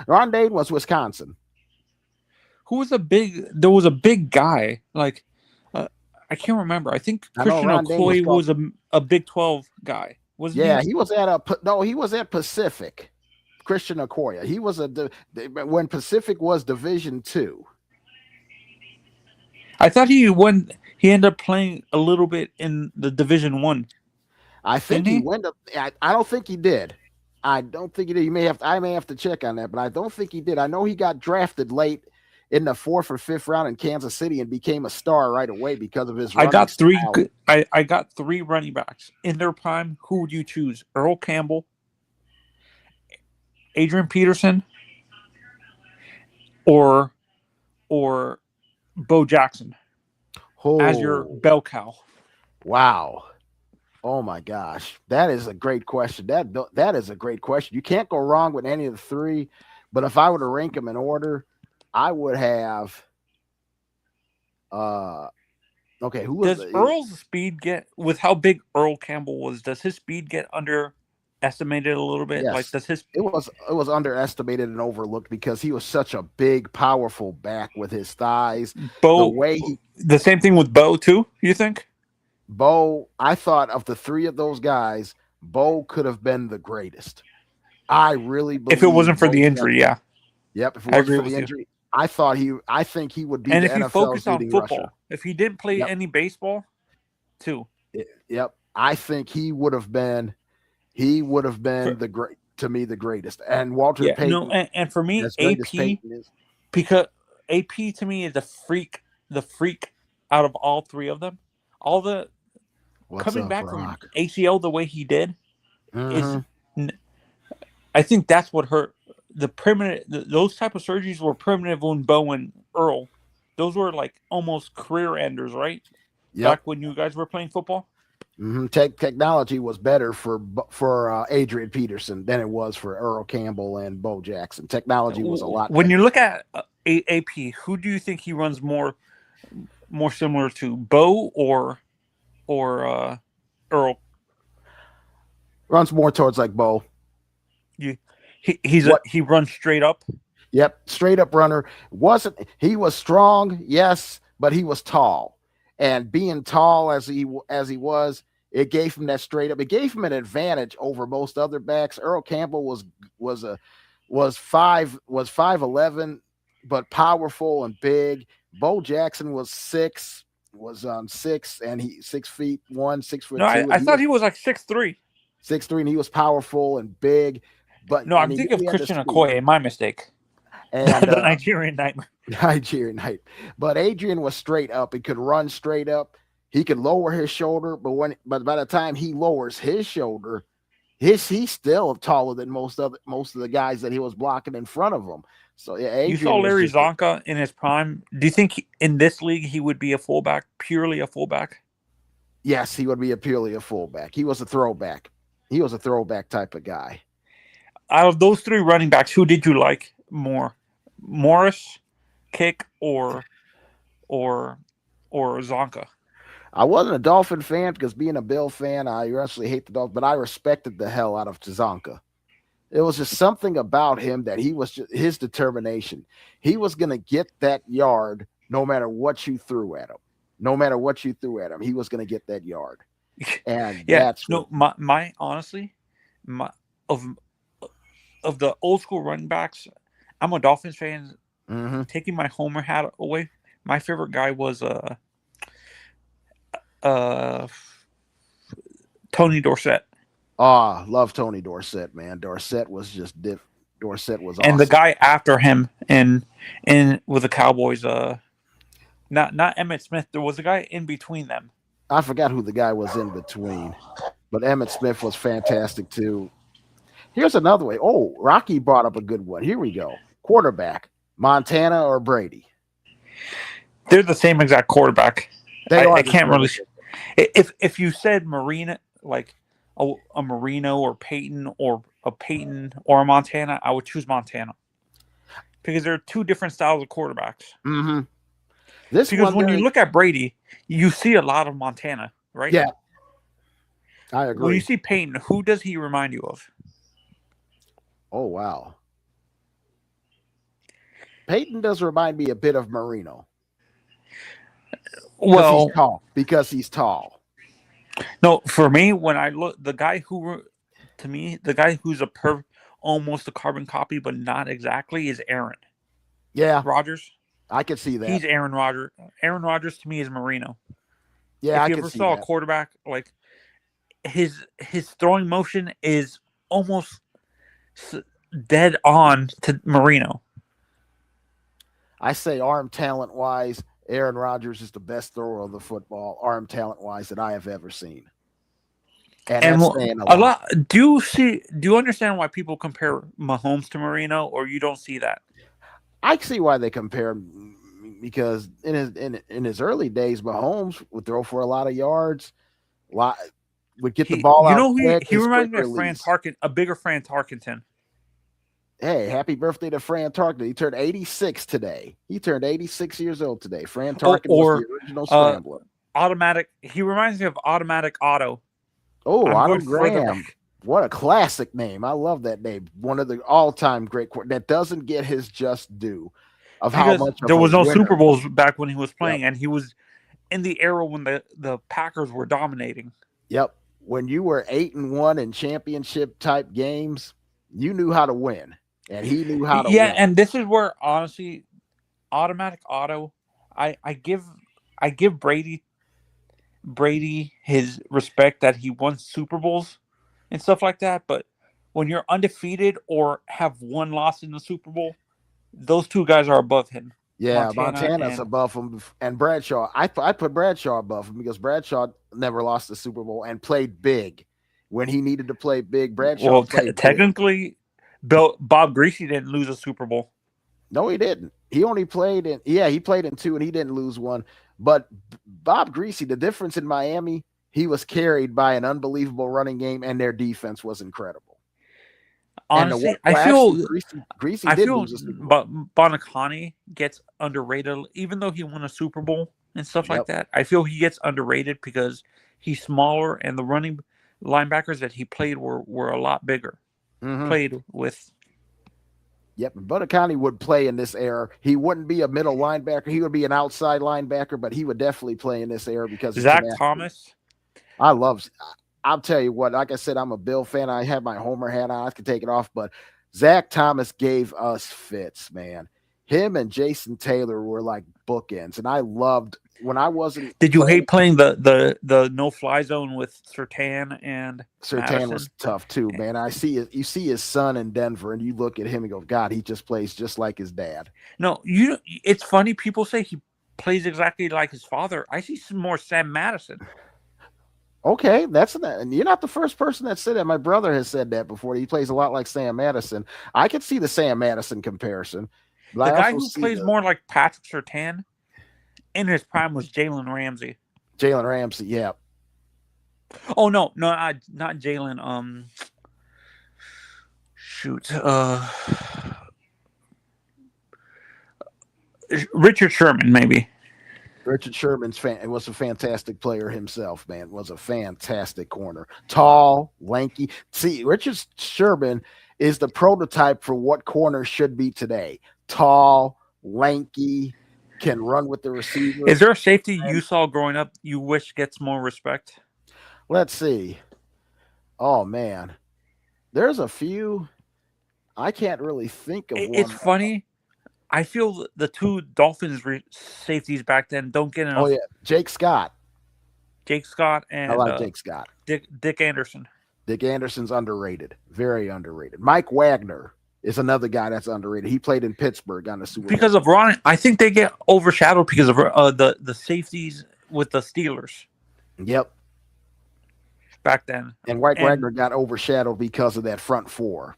Rondé was Wisconsin. There was a big guy. Like I can't remember. I think Christian Okoye was a Big 12 guy. He was at Pacific. Christian Okoye. He was when Pacific was Division II. I thought he ended up playing a little bit in the Division I. I think he went up. I don't think he did. I may have to check on that, but I don't think he did. I know he got drafted late in the 4th or 5th round in Kansas City and became a star right away because of his running style. I got 3 running backs in their prime. Who would you choose? Earl Campbell, Adrian Peterson, or Bo Jackson as your bell cow? Wow. Oh my gosh. That is a great question. That is a great question. You can't go wrong with any of the 3, but if I were to rank them in order, I would have who does Earl's speed get with how big Earl Campbell was? Does his speed get under underestimated a little bit? Yes. Like, does his it was underestimated and overlooked because he was such a big, powerful back with his thighs. Bo, the same thing with Bo too, you think? Bo, I thought of the three of those guys, Bo could have been the greatest. I really believe if it wasn't for the injury, yeah. Yep, if it wasn't for the injury, I think he would be and the if he NFL's focused on leading football, rusher. If he didn't play any baseball, too. Yep, I think he would have been the greatest. And Walter Payton. No, and for me, AP because AP to me is the freak out of all three of them. All the coming back from ACL the way he did is, I think that's what hurt. Those type of surgeries were primitive when Bo and Earl. Those were like almost career enders, right? Yep. Back when you guys were playing football. Technology was better for Adrian Peterson than it was for Earl Campbell and Bo Jackson. Technology was a lot. When you look at AP, who do you think he runs more similar to, Bo or Earl? Runs more towards like Bo. He runs straight up. Yep, straight up runner. He was strong, yes, but he was tall. And being tall as he was, it gave him that straight up. It gave him an advantage over most other backs. Earl Campbell was 5'11", but powerful and big. Bo Jackson was 6'6", and he 6'1", 6'2". No, I thought he was like 6'3". 6'3", and he was powerful and big. But no, I'm thinking of Christian Okoye. My mistake. And the Nigerian Nightmare. But Adrian was straight up. He could run straight up. He could lower his shoulder, but by the time he lowers his shoulder, he's still taller than most of the guys that he was blocking in front of him. So yeah, Adrian, you saw Larry Zonka in his prime. Do you think in this league he would be a fullback, purely a fullback? Yes, he would be purely a fullback. He was a throwback. He was a throwback type of guy. Out of those three running backs, who did you like more? Morris, Kick, or Zonka? I wasn't a Dolphin fan because being a Bill fan, I actually hate the Dolphins, but I respected the hell out of Zonka. It was just something about him that his determination. He was going to get that yard no matter what you threw at him. No matter what you threw at him, he was going to get that yard. And honestly, of the old school running backs, I'm a Dolphins fan. Mm-hmm. Taking my Homer hat away, my favorite guy was Tony Dorsett. Love Tony Dorsett, man. Dorsett was Dorsett was awesome. And the guy after him in with the Cowboys, not Emmitt Smith. There was a guy in between them. I forgot who the guy was in between, but Emmitt Smith was fantastic too. Here's another way. Oh, Rocky brought up a good one. Here we go. Quarterback, Montana or Brady? They're the same exact quarterback. I can't really. If you said Marino, like a Marino or Peyton or a Peyton or a Montana, I would choose Montana because there are two different styles of quarterbacks. Mm-hmm. Because when you look at Brady, you see a lot of Montana, right? Yeah, I agree. When you see Peyton, who does he remind you of? Oh, wow. Peyton does remind me a bit of Marino. Well, because he's tall. No, for me, when I look, the guy who's almost a carbon copy, but not exactly, is Aaron. Yeah. Rodgers. I could see that. He's Aaron Rodgers. Aaron Rodgers to me is Marino. Yeah, if you ever saw a quarterback, like his throwing motion is almost dead on to Marino. I say arm talent wise, Aaron Rodgers is the best thrower of the football, arm talent wise, that I have ever seen. And that's saying a lot. Do you understand why people compare Mahomes to Marino, or you don't see that? I see why they compare him, because in his early days, Mahomes would throw for a lot of yards, would get the ball out. He reminds me of a bigger Fran Tarkenton. Hey, happy birthday to Fran Tarkenton. He turned 86 today. He turned 86 years old today. Fran Tarkenton was the original scrambler. Automatic. He reminds me of Automatic Otto. Oh, Otto Graham. What a classic name. I love that name. One of the all-time great that doesn't get his just due of because how much there was no winner. Super Bowls back when he was playing, and he was in the era when the Packers were dominating. Yep. When you were 8-1 in championship type games, you knew how to win, and he knew how to win. Yeah, and this is where honestly, automatic auto, I give Brady his respect that he won Super Bowls and stuff like that. But when you're undefeated or have one loss in the Super Bowl, those two guys are above him. Yeah, Montana's above him, and Bradshaw. I put Bradshaw above him because Bradshaw never lost the Super Bowl and played big when he needed to play big. Bradshaw played technically, Bob Greasy didn't lose a Super Bowl. No, he didn't. He only played in he played in 2 and he didn't lose one. But Bob Greasy, the difference in Miami, he was carried by an unbelievable running game, and their defense was incredible. Honestly, I feel Bonacani gets underrated, even though he won a Super Bowl and stuff like that. I feel he gets underrated because he's smaller, and the running linebackers that he played were a lot bigger. Played with. Yep, Bonacani would play in this era. He wouldn't be a middle linebacker. He would be an outside linebacker, but he would definitely play in this era because Zach Thomas. I'll tell you what, like I said, I'm a Bill fan. I have my Homer hat on. I can take it off, but Zach Thomas gave us fits, man. Him and Jason Taylor were like bookends, and I loved when I wasn't. Did you hate playing the no-fly zone with Surtain and Surtain Madison? Was tough too, man. You see his son in Denver, and you look at him and go, God, he just plays just like his dad. No, it's funny. People say he plays exactly like his father. I see some more Sam Madison. Okay, and you're not the first person that said that. My brother has said that before. He plays a lot like Sam Madison. I could see the Sam Madison comparison. The guy who plays more like Patrick Surtain in his prime was Jalen Ramsey. Yeah. Oh no, not Jalen. Shoot. Richard Sherman, maybe. Richard Sherman's was a fantastic player himself, man. Was a fantastic corner. Tall, lanky. See, Richard Sherman is the prototype for what corner should be today. Tall, lanky, can run with the receiver. Is there a safety you saw growing up you wish gets more respect? Let's see. Oh, man. There's a few. I can't really think of one. It's funny. I feel the two Dolphins safeties back then don't get enough. Oh, yeah. Jake Scott. And I like Jake Scott. Dick Anderson. Dick Anderson's underrated. Very underrated. Mike Wagner is another guy that's underrated. He played in Pittsburgh on the Super Bowl. Because of Ron, I think they get overshadowed because of the safeties with the Steelers. Yep. Back then. And Wagner got overshadowed because of that front four.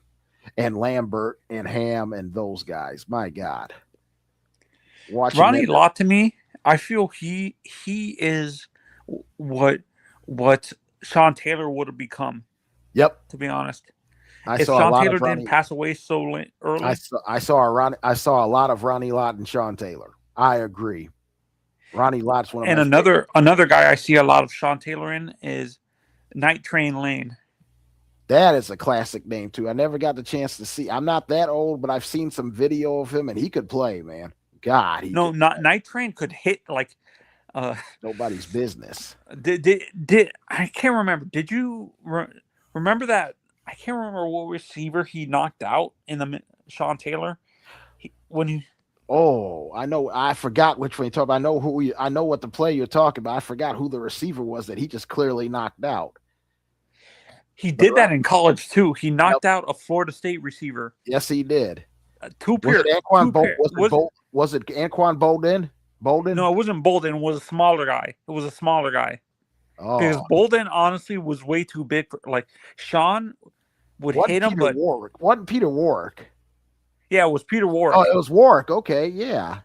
And Lambert and Ham and those guys. My God. Ronnie Lott, to me, I feel he is what Sean Taylor would have become. Yep. To be honest. If Sean Taylor didn't pass away so early. I saw a lot of Ronnie Lott and Sean Taylor. I agree. Ronnie Lott's one of my favorites. Another guy I see a lot of Sean Taylor in is Night Train Lane. That is a classic name, too. I never got the chance to see. I'm not that old, but I've seen some video of him, and he could play, man. God. Night Train could hit like nobody's business. Did I can't remember. Did you remember that? I can't remember what receiver he knocked out in the Sean Taylor. Oh, I know. I forgot which one you talk about. I know what the play you're talking about. I forgot who the receiver was that he just clearly knocked out. He did that in college too. He knocked out a Florida State receiver. Yes, he did. Was it Anquan Bolden? No, it wasn't Bolden. It was a smaller guy. Oh. Because Bolden honestly was way too big for Sean would hit him, but wasn't Peter Warwick. Yeah, it was Peter Warwick. Oh, it was Warwick. Okay, yeah.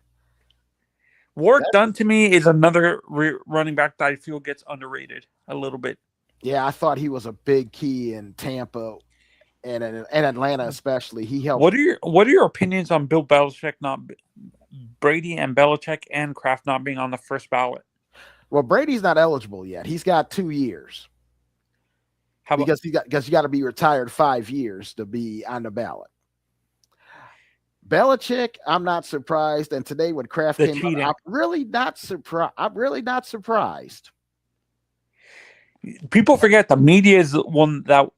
Warwick Dunn to me is another running back that I feel gets underrated a little bit. Yeah, I thought he was a big key in Tampa and in Atlanta, especially. He helped. What are your opinions on Bill Belichick Brady and Belichick and Kraft not being on the first ballot? Well, Brady's not eligible yet. He's got 2 years. Because you got to be retired 5 years to be on the ballot. Belichick, I'm not surprised. And today when Kraft came out, I'm really not surprised. People forget the media is the one that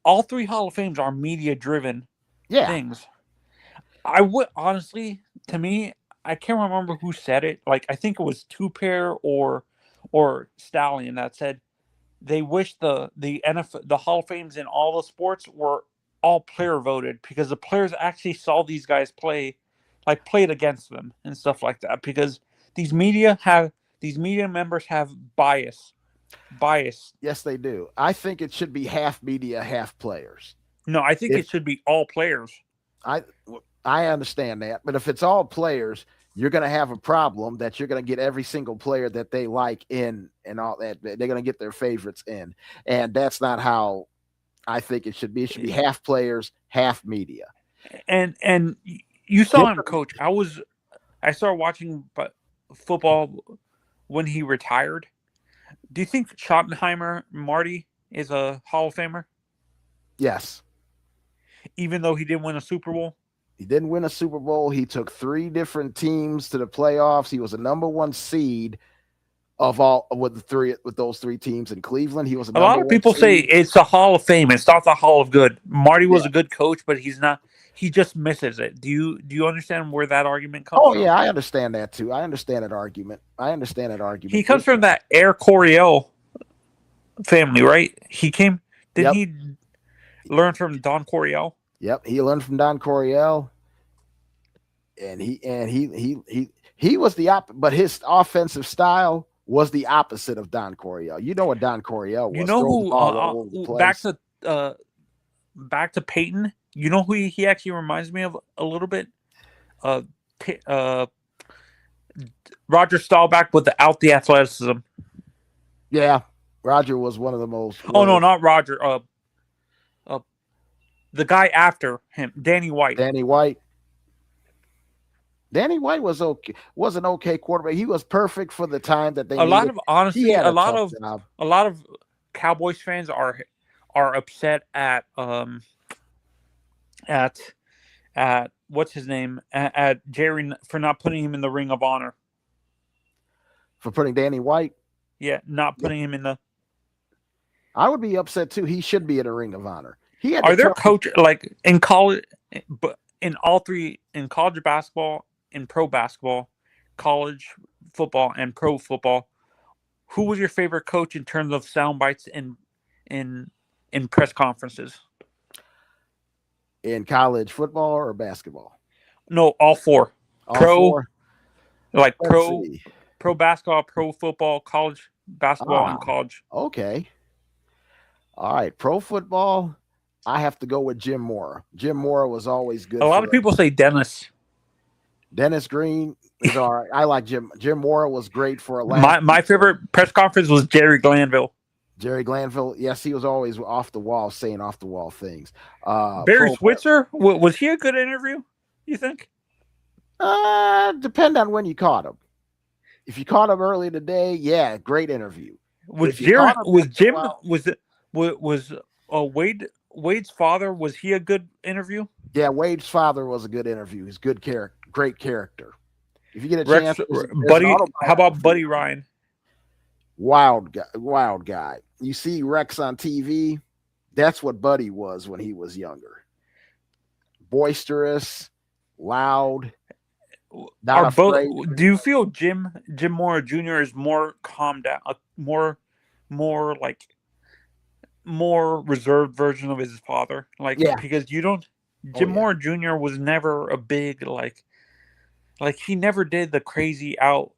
all three Hall of Fames are media driven things. I would honestly, to me, I can't remember who said it. Like I think it was Two-Pair or Stallion that said they wish the NFL, the Hall of Fames in all the sports were all player voted because the players actually saw these guys play, like played against them and stuff like that. Because these media members have bias. Yes, they do. I think it should be half media, half players. No, I think it should be all players. I understand that, but if it's all players, you're going to have a problem that you're going to get every single player that they like in and all that. They're going to get their favorites in, and that's not how I think it should be. It should be half players, half media. And you saw him, Coach. I started watching football when he retired. Do you think Schottenheimer, Marty, is a Hall of Famer? Yes. Even though he didn't win a Super Bowl? He didn't win a Super Bowl. He took 3 different teams to the playoffs. He was a number 1 seed with those 3 teams in Cleveland. He was a lot of people say it's a Hall of Fame. It's not the Hall of Good. Marty was a good coach, but he's not. He just misses it. Do you understand where that argument comes from? Oh yeah, I understand that too. I understand that argument. He comes from that Air Coryell family, right? He came. Didn't he learn from Don Coryell? Yep, he learned from Don Coryell, and he was but his offensive style was the opposite of Don Coryell. You know what Don Coryell was? You know who? Back to Peyton. You know who he actually reminds me of a little bit? Roger Staubach without the athleticism. Yeah, Roger was one of the most. Oh no, not Roger. The guy after him, Danny White. Danny White was okay. Was an okay quarterback. He was perfect for the time that they. A lot of Cowboys fans are upset at what's his name at Jerry for not putting him in the Ring of Honor. For putting Danny White. Yeah, not putting him in the. I would be upset too. He should be in a Ring of Honor. Are there coaches like in college, but in all three, in college basketball, in pro basketball, college football, and pro football? Who was your favorite coach in terms of sound bites in press conferences? In college football or basketball? No, all 4. Four? Like pro basketball, pro football, college basketball, and college. Okay. All right, pro football. I have to go with Jim Mora. Jim Mora was always good. A lot of people say Dennis Green is all right. I like Jim. Jim Mora was great for a my favorite press conference was Jerry Glanville. Jerry Glanville, yes, he was always off the wall, saying off the wall things. Barry Switzer, was he a good interview, you think? Depend on when you caught him. If you caught him early today, yeah, great interview. Wade's father, was he a good interview? Yeah, Wade's father was a good interview. He's good character, great character. If you get a chance, how about Buddy Ryan? Wild guy. You see Rex on TV, that's what Buddy was when he was younger. Boisterous, loud, not afraid. Do you feel Jim Mora Jr. is more calmed down, more reserved version of his father? Because Jim Mora Jr. was never a big like he never did the crazy out.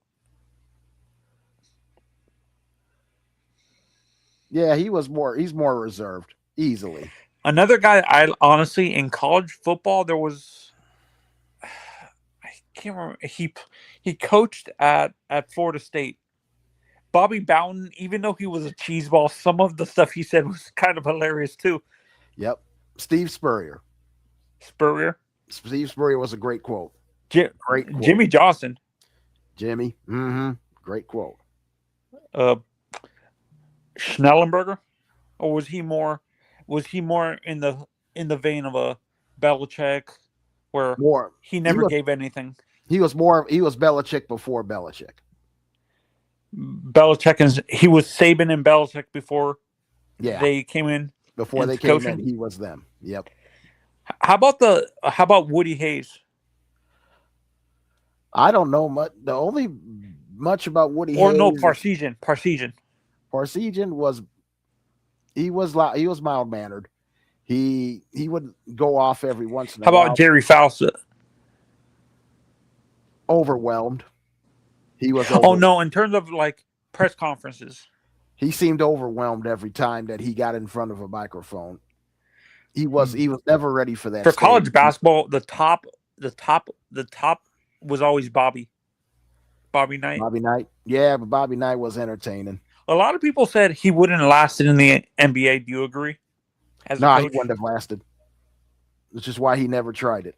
Yeah, he's more reserved easily. Another guy, I honestly, in college football, there was, I can't remember, he coached at Florida State. Bobby Bowden, even though he was a cheeseball, some of the stuff he said was kind of hilarious too. Yep. Steve Spurrier. Steve Spurrier was a great quote. Great quote. Jimmy Johnson. Jimmy. Mm-hmm. Great quote. Schnellenberger, or was he more in the vein of a Belichick, where he never gave anything? He was Belichick before Belichick. He was Saban and Belichick before they came in. Before they came in, he was them. Yep. How about Woody Hayes? I don't know much. The only much about Woody Hayes. Or no, Parsegian. Parsegian was mild mannered. He would go off every once in a while. How about Jerry Faucett? Overwhelmed. He was. Oh no! In terms of like press conferences, he seemed overwhelmed every time that he got in front of a microphone. He was never ready for that. For college basketball, the top was always Bobby Knight. Bobby Knight, yeah, but Bobby Knight was entertaining. A lot of people said he wouldn't have lasted in the NBA. Do you agree? No, he wouldn't have lasted. Which is why he never tried it.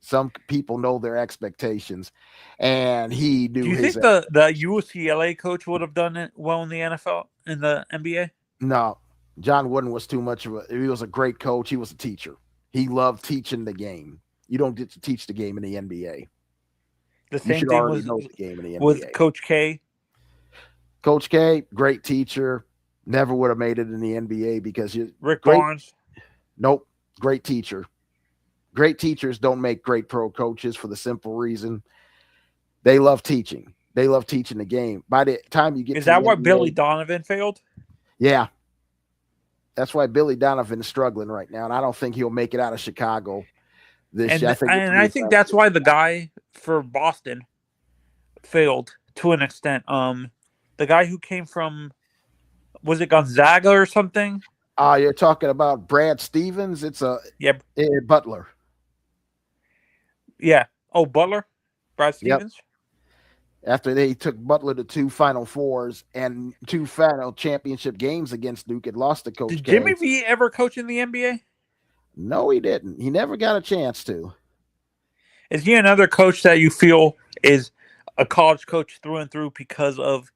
Some people know their expectations, and he knew. Do you think the UCLA coach would have done it well in the NFL, in the NBA? No, John Wooden was too much of a. He was a great coach. He was a teacher. He loved teaching the game. You don't get to teach the game in the NBA. The same thing was know the game in the NBA. With Coach K. Coach K, great teacher, never would have made it in the NBA because Rick Barnes. Nope, great teacher. Great teachers don't make great pro coaches for the simple reason they love teaching. They love teaching the game. By the time you get Is that why Billy Donovan failed? Yeah. That's why Billy Donovan is struggling right now, and I don't think he'll make it out of Chicago this year. I think that's why the guy for Boston failed to an extent. The guy who came from, was it Gonzaga or something? You're talking about Brad Stevens? It's Butler. Yeah. Oh, Butler? Brad Stevens? Yep. After they took Butler to 2 Final Fours and 2 final championship games against Duke, and lost to Coach K. Did Jimmy V ever coach in the NBA? No, he didn't. He never got a chance to. Is he another coach that you feel is a college coach through and through because of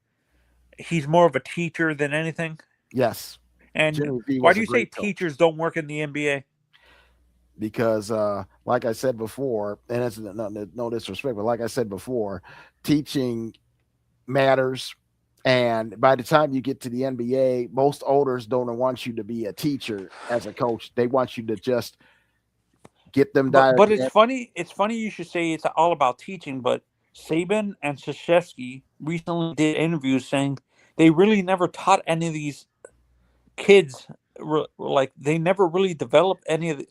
he's more of a teacher than anything? Yes. And why do you say teachers don't work in the NBA? Because, like I said before, and it's no disrespect, but like I said before, teaching matters. And by the time you get to the NBA, most owners don't want you to be a teacher as a coach. They want you to just get them down. But it's funny. It's funny you should say it's all about teaching. But Saban and Krzyzewski recently did interviews saying they really never taught any of these kids. Like they never really developed any of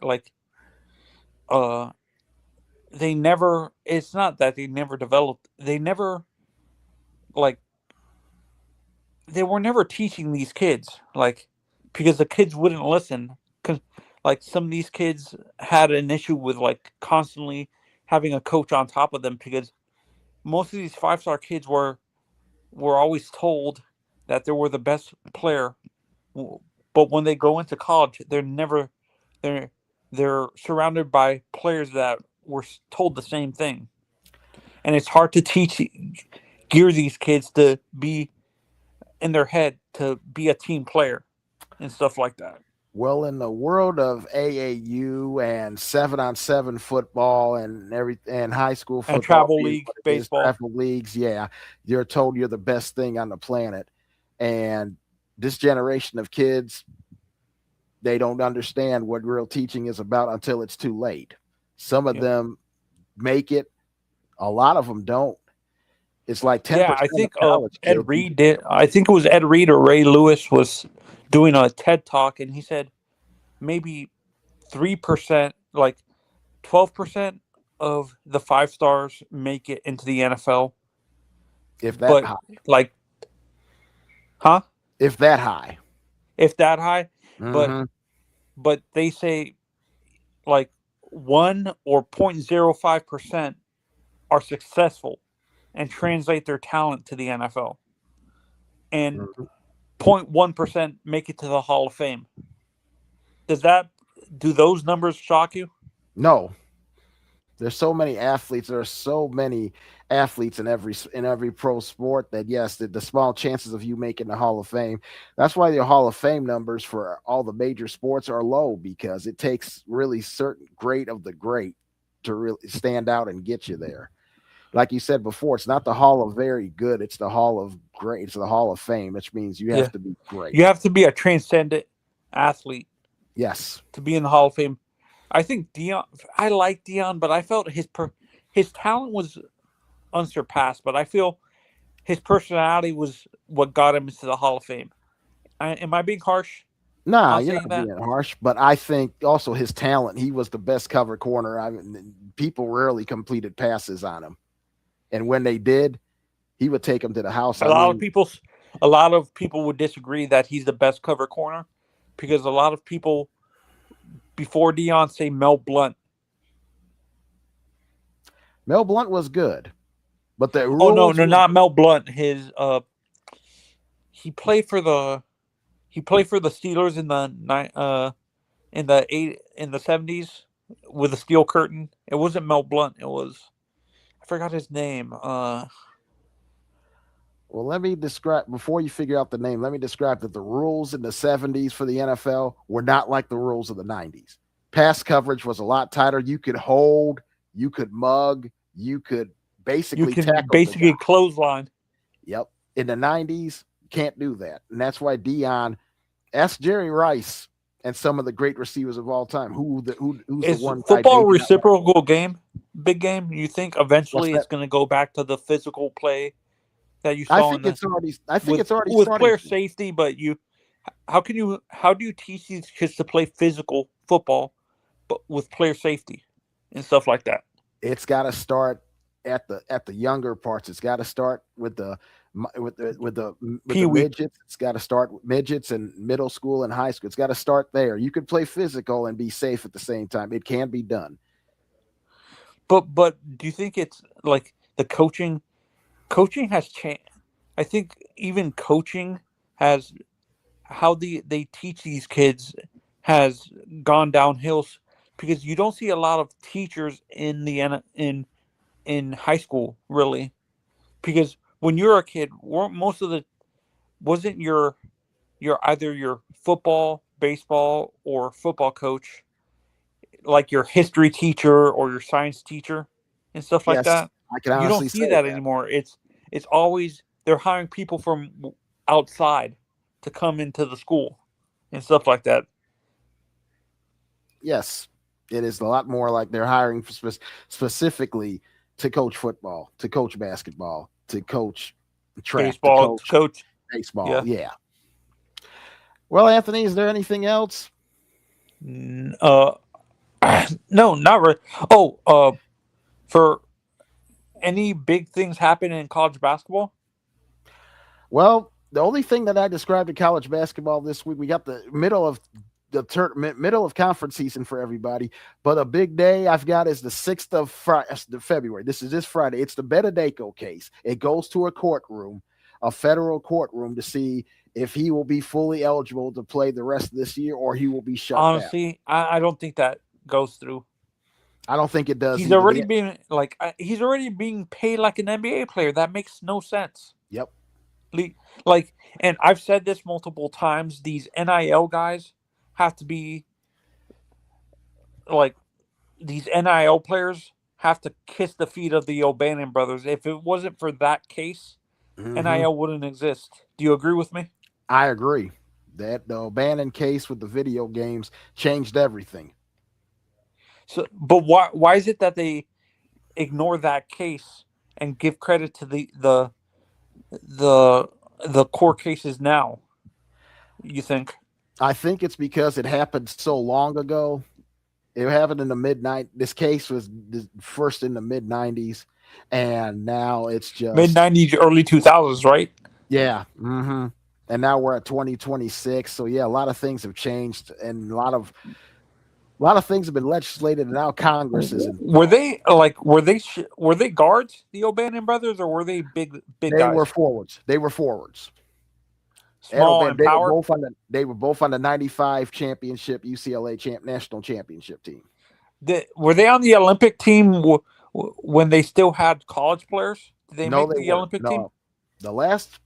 they never. It's not that they never developed. They never they were never teaching these kids, because the kids wouldn't listen. Because, some of these kids had an issue with, constantly having a coach on top of them, because most of these 5-star kids were always told that they were the best player. But when they go into college, they're surrounded by players that were told the same thing. And it's hard to gear these kids to be in their head to be a team player and stuff like that. Well, in the world of AAU and 7-on-7 football and high school football and travel league baseball, travel leagues, yeah, you're told you're the best thing on the planet. And this generation of kids, they don't understand what real teaching is about until it's too late. Some of them make it, a lot of them don't. It's like 10%. Yeah, I think Ed Reed did. I think it was Ed Reed or Ray Lewis was doing a TED talk, and he said maybe 3%, 12% of the 5-stars make it into the NFL. If that high. If that high. If that high. Mm-hmm. But they say 1 or 0.05% are successful and translate their talent to the NFL. And 0.1% make it to the Hall of Fame. Do those numbers shock you? No. There's so many athletes. There are so many athletes in every pro sport that yes, the small chances of you making the Hall of Fame. That's why the Hall of Fame numbers for all the major sports are low, because it takes really certain great of the great to really stand out and get you there. Like you said before, it's not the Hall of Very Good, it's the Hall of Great. It's the Hall of Fame, which means you have to be great. You have to be a transcendent athlete. Yes. To be in the Hall of Fame. I think Deion. I like Deion, but I felt his talent was unsurpassed. But I feel his personality was what got him into the Hall of Fame. Am I being harsh? Nah, you're not being harsh, but I think also his talent. He was the best cover corner. I mean, people rarely completed passes on him, and when they did, he would take them to the house. A lot of people would disagree that he's the best cover corner, because a lot of people before Deion say Mel Blount. Mel Blount was good, but the rules. No, not Mel Blount. He played for the Steelers in the 70s with the steel curtain. It wasn't Mel Blount. It was, I forgot his name. Well, let me describe, before you figure out the name, let me describe that the rules in the 70s for the NFL were not like the rules of the 90s. Pass coverage was a lot tighter. You could hold, you could mug, you could basically tackle clothesline. Yep. In the 90s, can't do that. And that's why Deion asked Jerry Rice and some of the great receivers of all time, who's the one football reciprocal game, big game. You think eventually it's going to go back to the physical play that you saw? I think it's already with player safety. But how do you teach these kids to play physical football, but with player safety and stuff like that? It's got to start at the younger parts. It's got to start with the midgets. It's got to start with midgets and middle school and high school. It's got to start there. You could play physical and be safe at the same time. It can be done. But do you think it's like the coaching has changed? I think even coaching has, how they teach these kids has gone downhill, because you don't see a lot of teachers in high school, really, because when you're a kid, wasn't your either your football, baseball, or football coach like your history teacher or your science teacher and stuff like that? I can honestly you don't see that anymore. It's always they're hiring people from outside to come into the school and stuff like that. Yes, it is a lot more like they're hiring specifically to coach football, to coach basketball, to coach track, baseball, to coach baseball. Yeah. Well, Anthony, is there anything else? No, not really. Oh, for any big things happen in college basketball? Well, the only thing that I described in college basketball this week, we got the middle of conference season for everybody, but a big day I've got is the 6th of February. This is this Friday. It's the Benedeco case. It goes to a courtroom, a federal courtroom, to see if he will be fully eligible to play the rest of this year or he will be shut down. Honestly, I don't think that goes through. I don't think it does. He's already being paid like an NBA player. That makes no sense. Yep. Like, and I've said this multiple times, these NIL guys have to be like, these NIL players have to kiss the feet of the O'Bannon brothers. If it wasn't for that case, NIL wouldn't exist. Do you agree with me? I agree that the O'Bannon case with the video games changed everything. So, but why is it that they ignore that case and give credit to the court cases now? You think? I think it's because it happened so long ago. It happened in the mid-90s. This case was first in the mid-90s, and now it's just mid-90s, early 2000s, right? Yeah. Mm-hmm. And now we're at 2026. So yeah, a lot of things have changed, and a lot of things have been legislated, and now Congress is. Were they guards, the O'Bannon brothers, or were they big guys? They were forwards. Small and they were both on the 95 championship UCLA national championship team. Were they on the Olympic team when they still had college players? Did they make the Olympic team? The last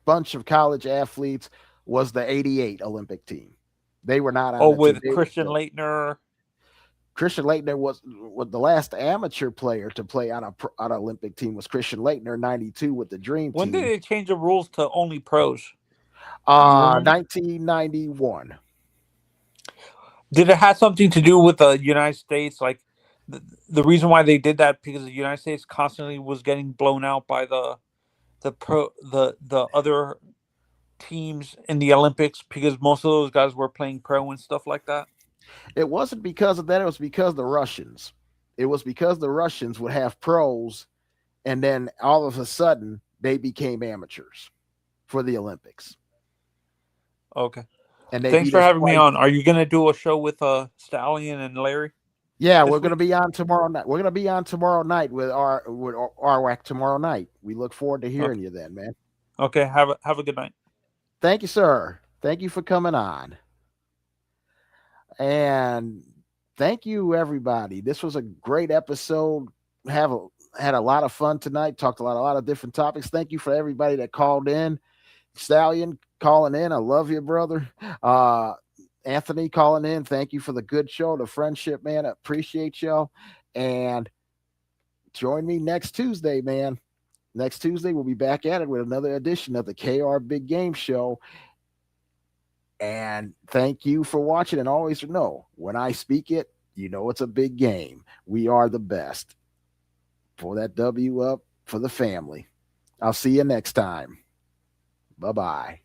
bunch of college athletes was the '88 Olympic team. They were not on. With Christian Laettner. Christian Laettner was the last amateur player to play on an Olympic team. Was Christian Laettner '92 with the Dream Team? When did they change the rules to only pros? 1991. Did it have something to do with the United States? Like the reason why they did that, because the United States constantly was getting blown out by the other teams in the Olympics, because most of those guys were playing pro and stuff like that. It wasn't because of that. It was because of the Russians. It was because the Russians would have pros, and then all of a sudden they became amateurs for the Olympics. Okay. And thanks for having me on. Are you going to do a show with Stallion and Larry? Yeah, we're going to be on tomorrow night. We're going to be on tomorrow night with Arwac tomorrow night. We look forward to hearing you then, man. Okay. Have a good night. Thank you, sir. Thank you for coming on. And thank you, everybody. This was a great episode. Had a lot of fun tonight. Talked a lot of different topics. Thank you for everybody that called in. Stallion calling in. I love you, brother. Anthony calling in. Thank you for the good show, the friendship, man. I appreciate y'all. And join me next Tuesday, man. Next Tuesday, we'll be back at it with another edition of the KR Big Game Show. And thank you for watching. And always know, when I speak it, you know it's a big game. We are the best. Pull that W up for the family. I'll see you next time. Bye-bye.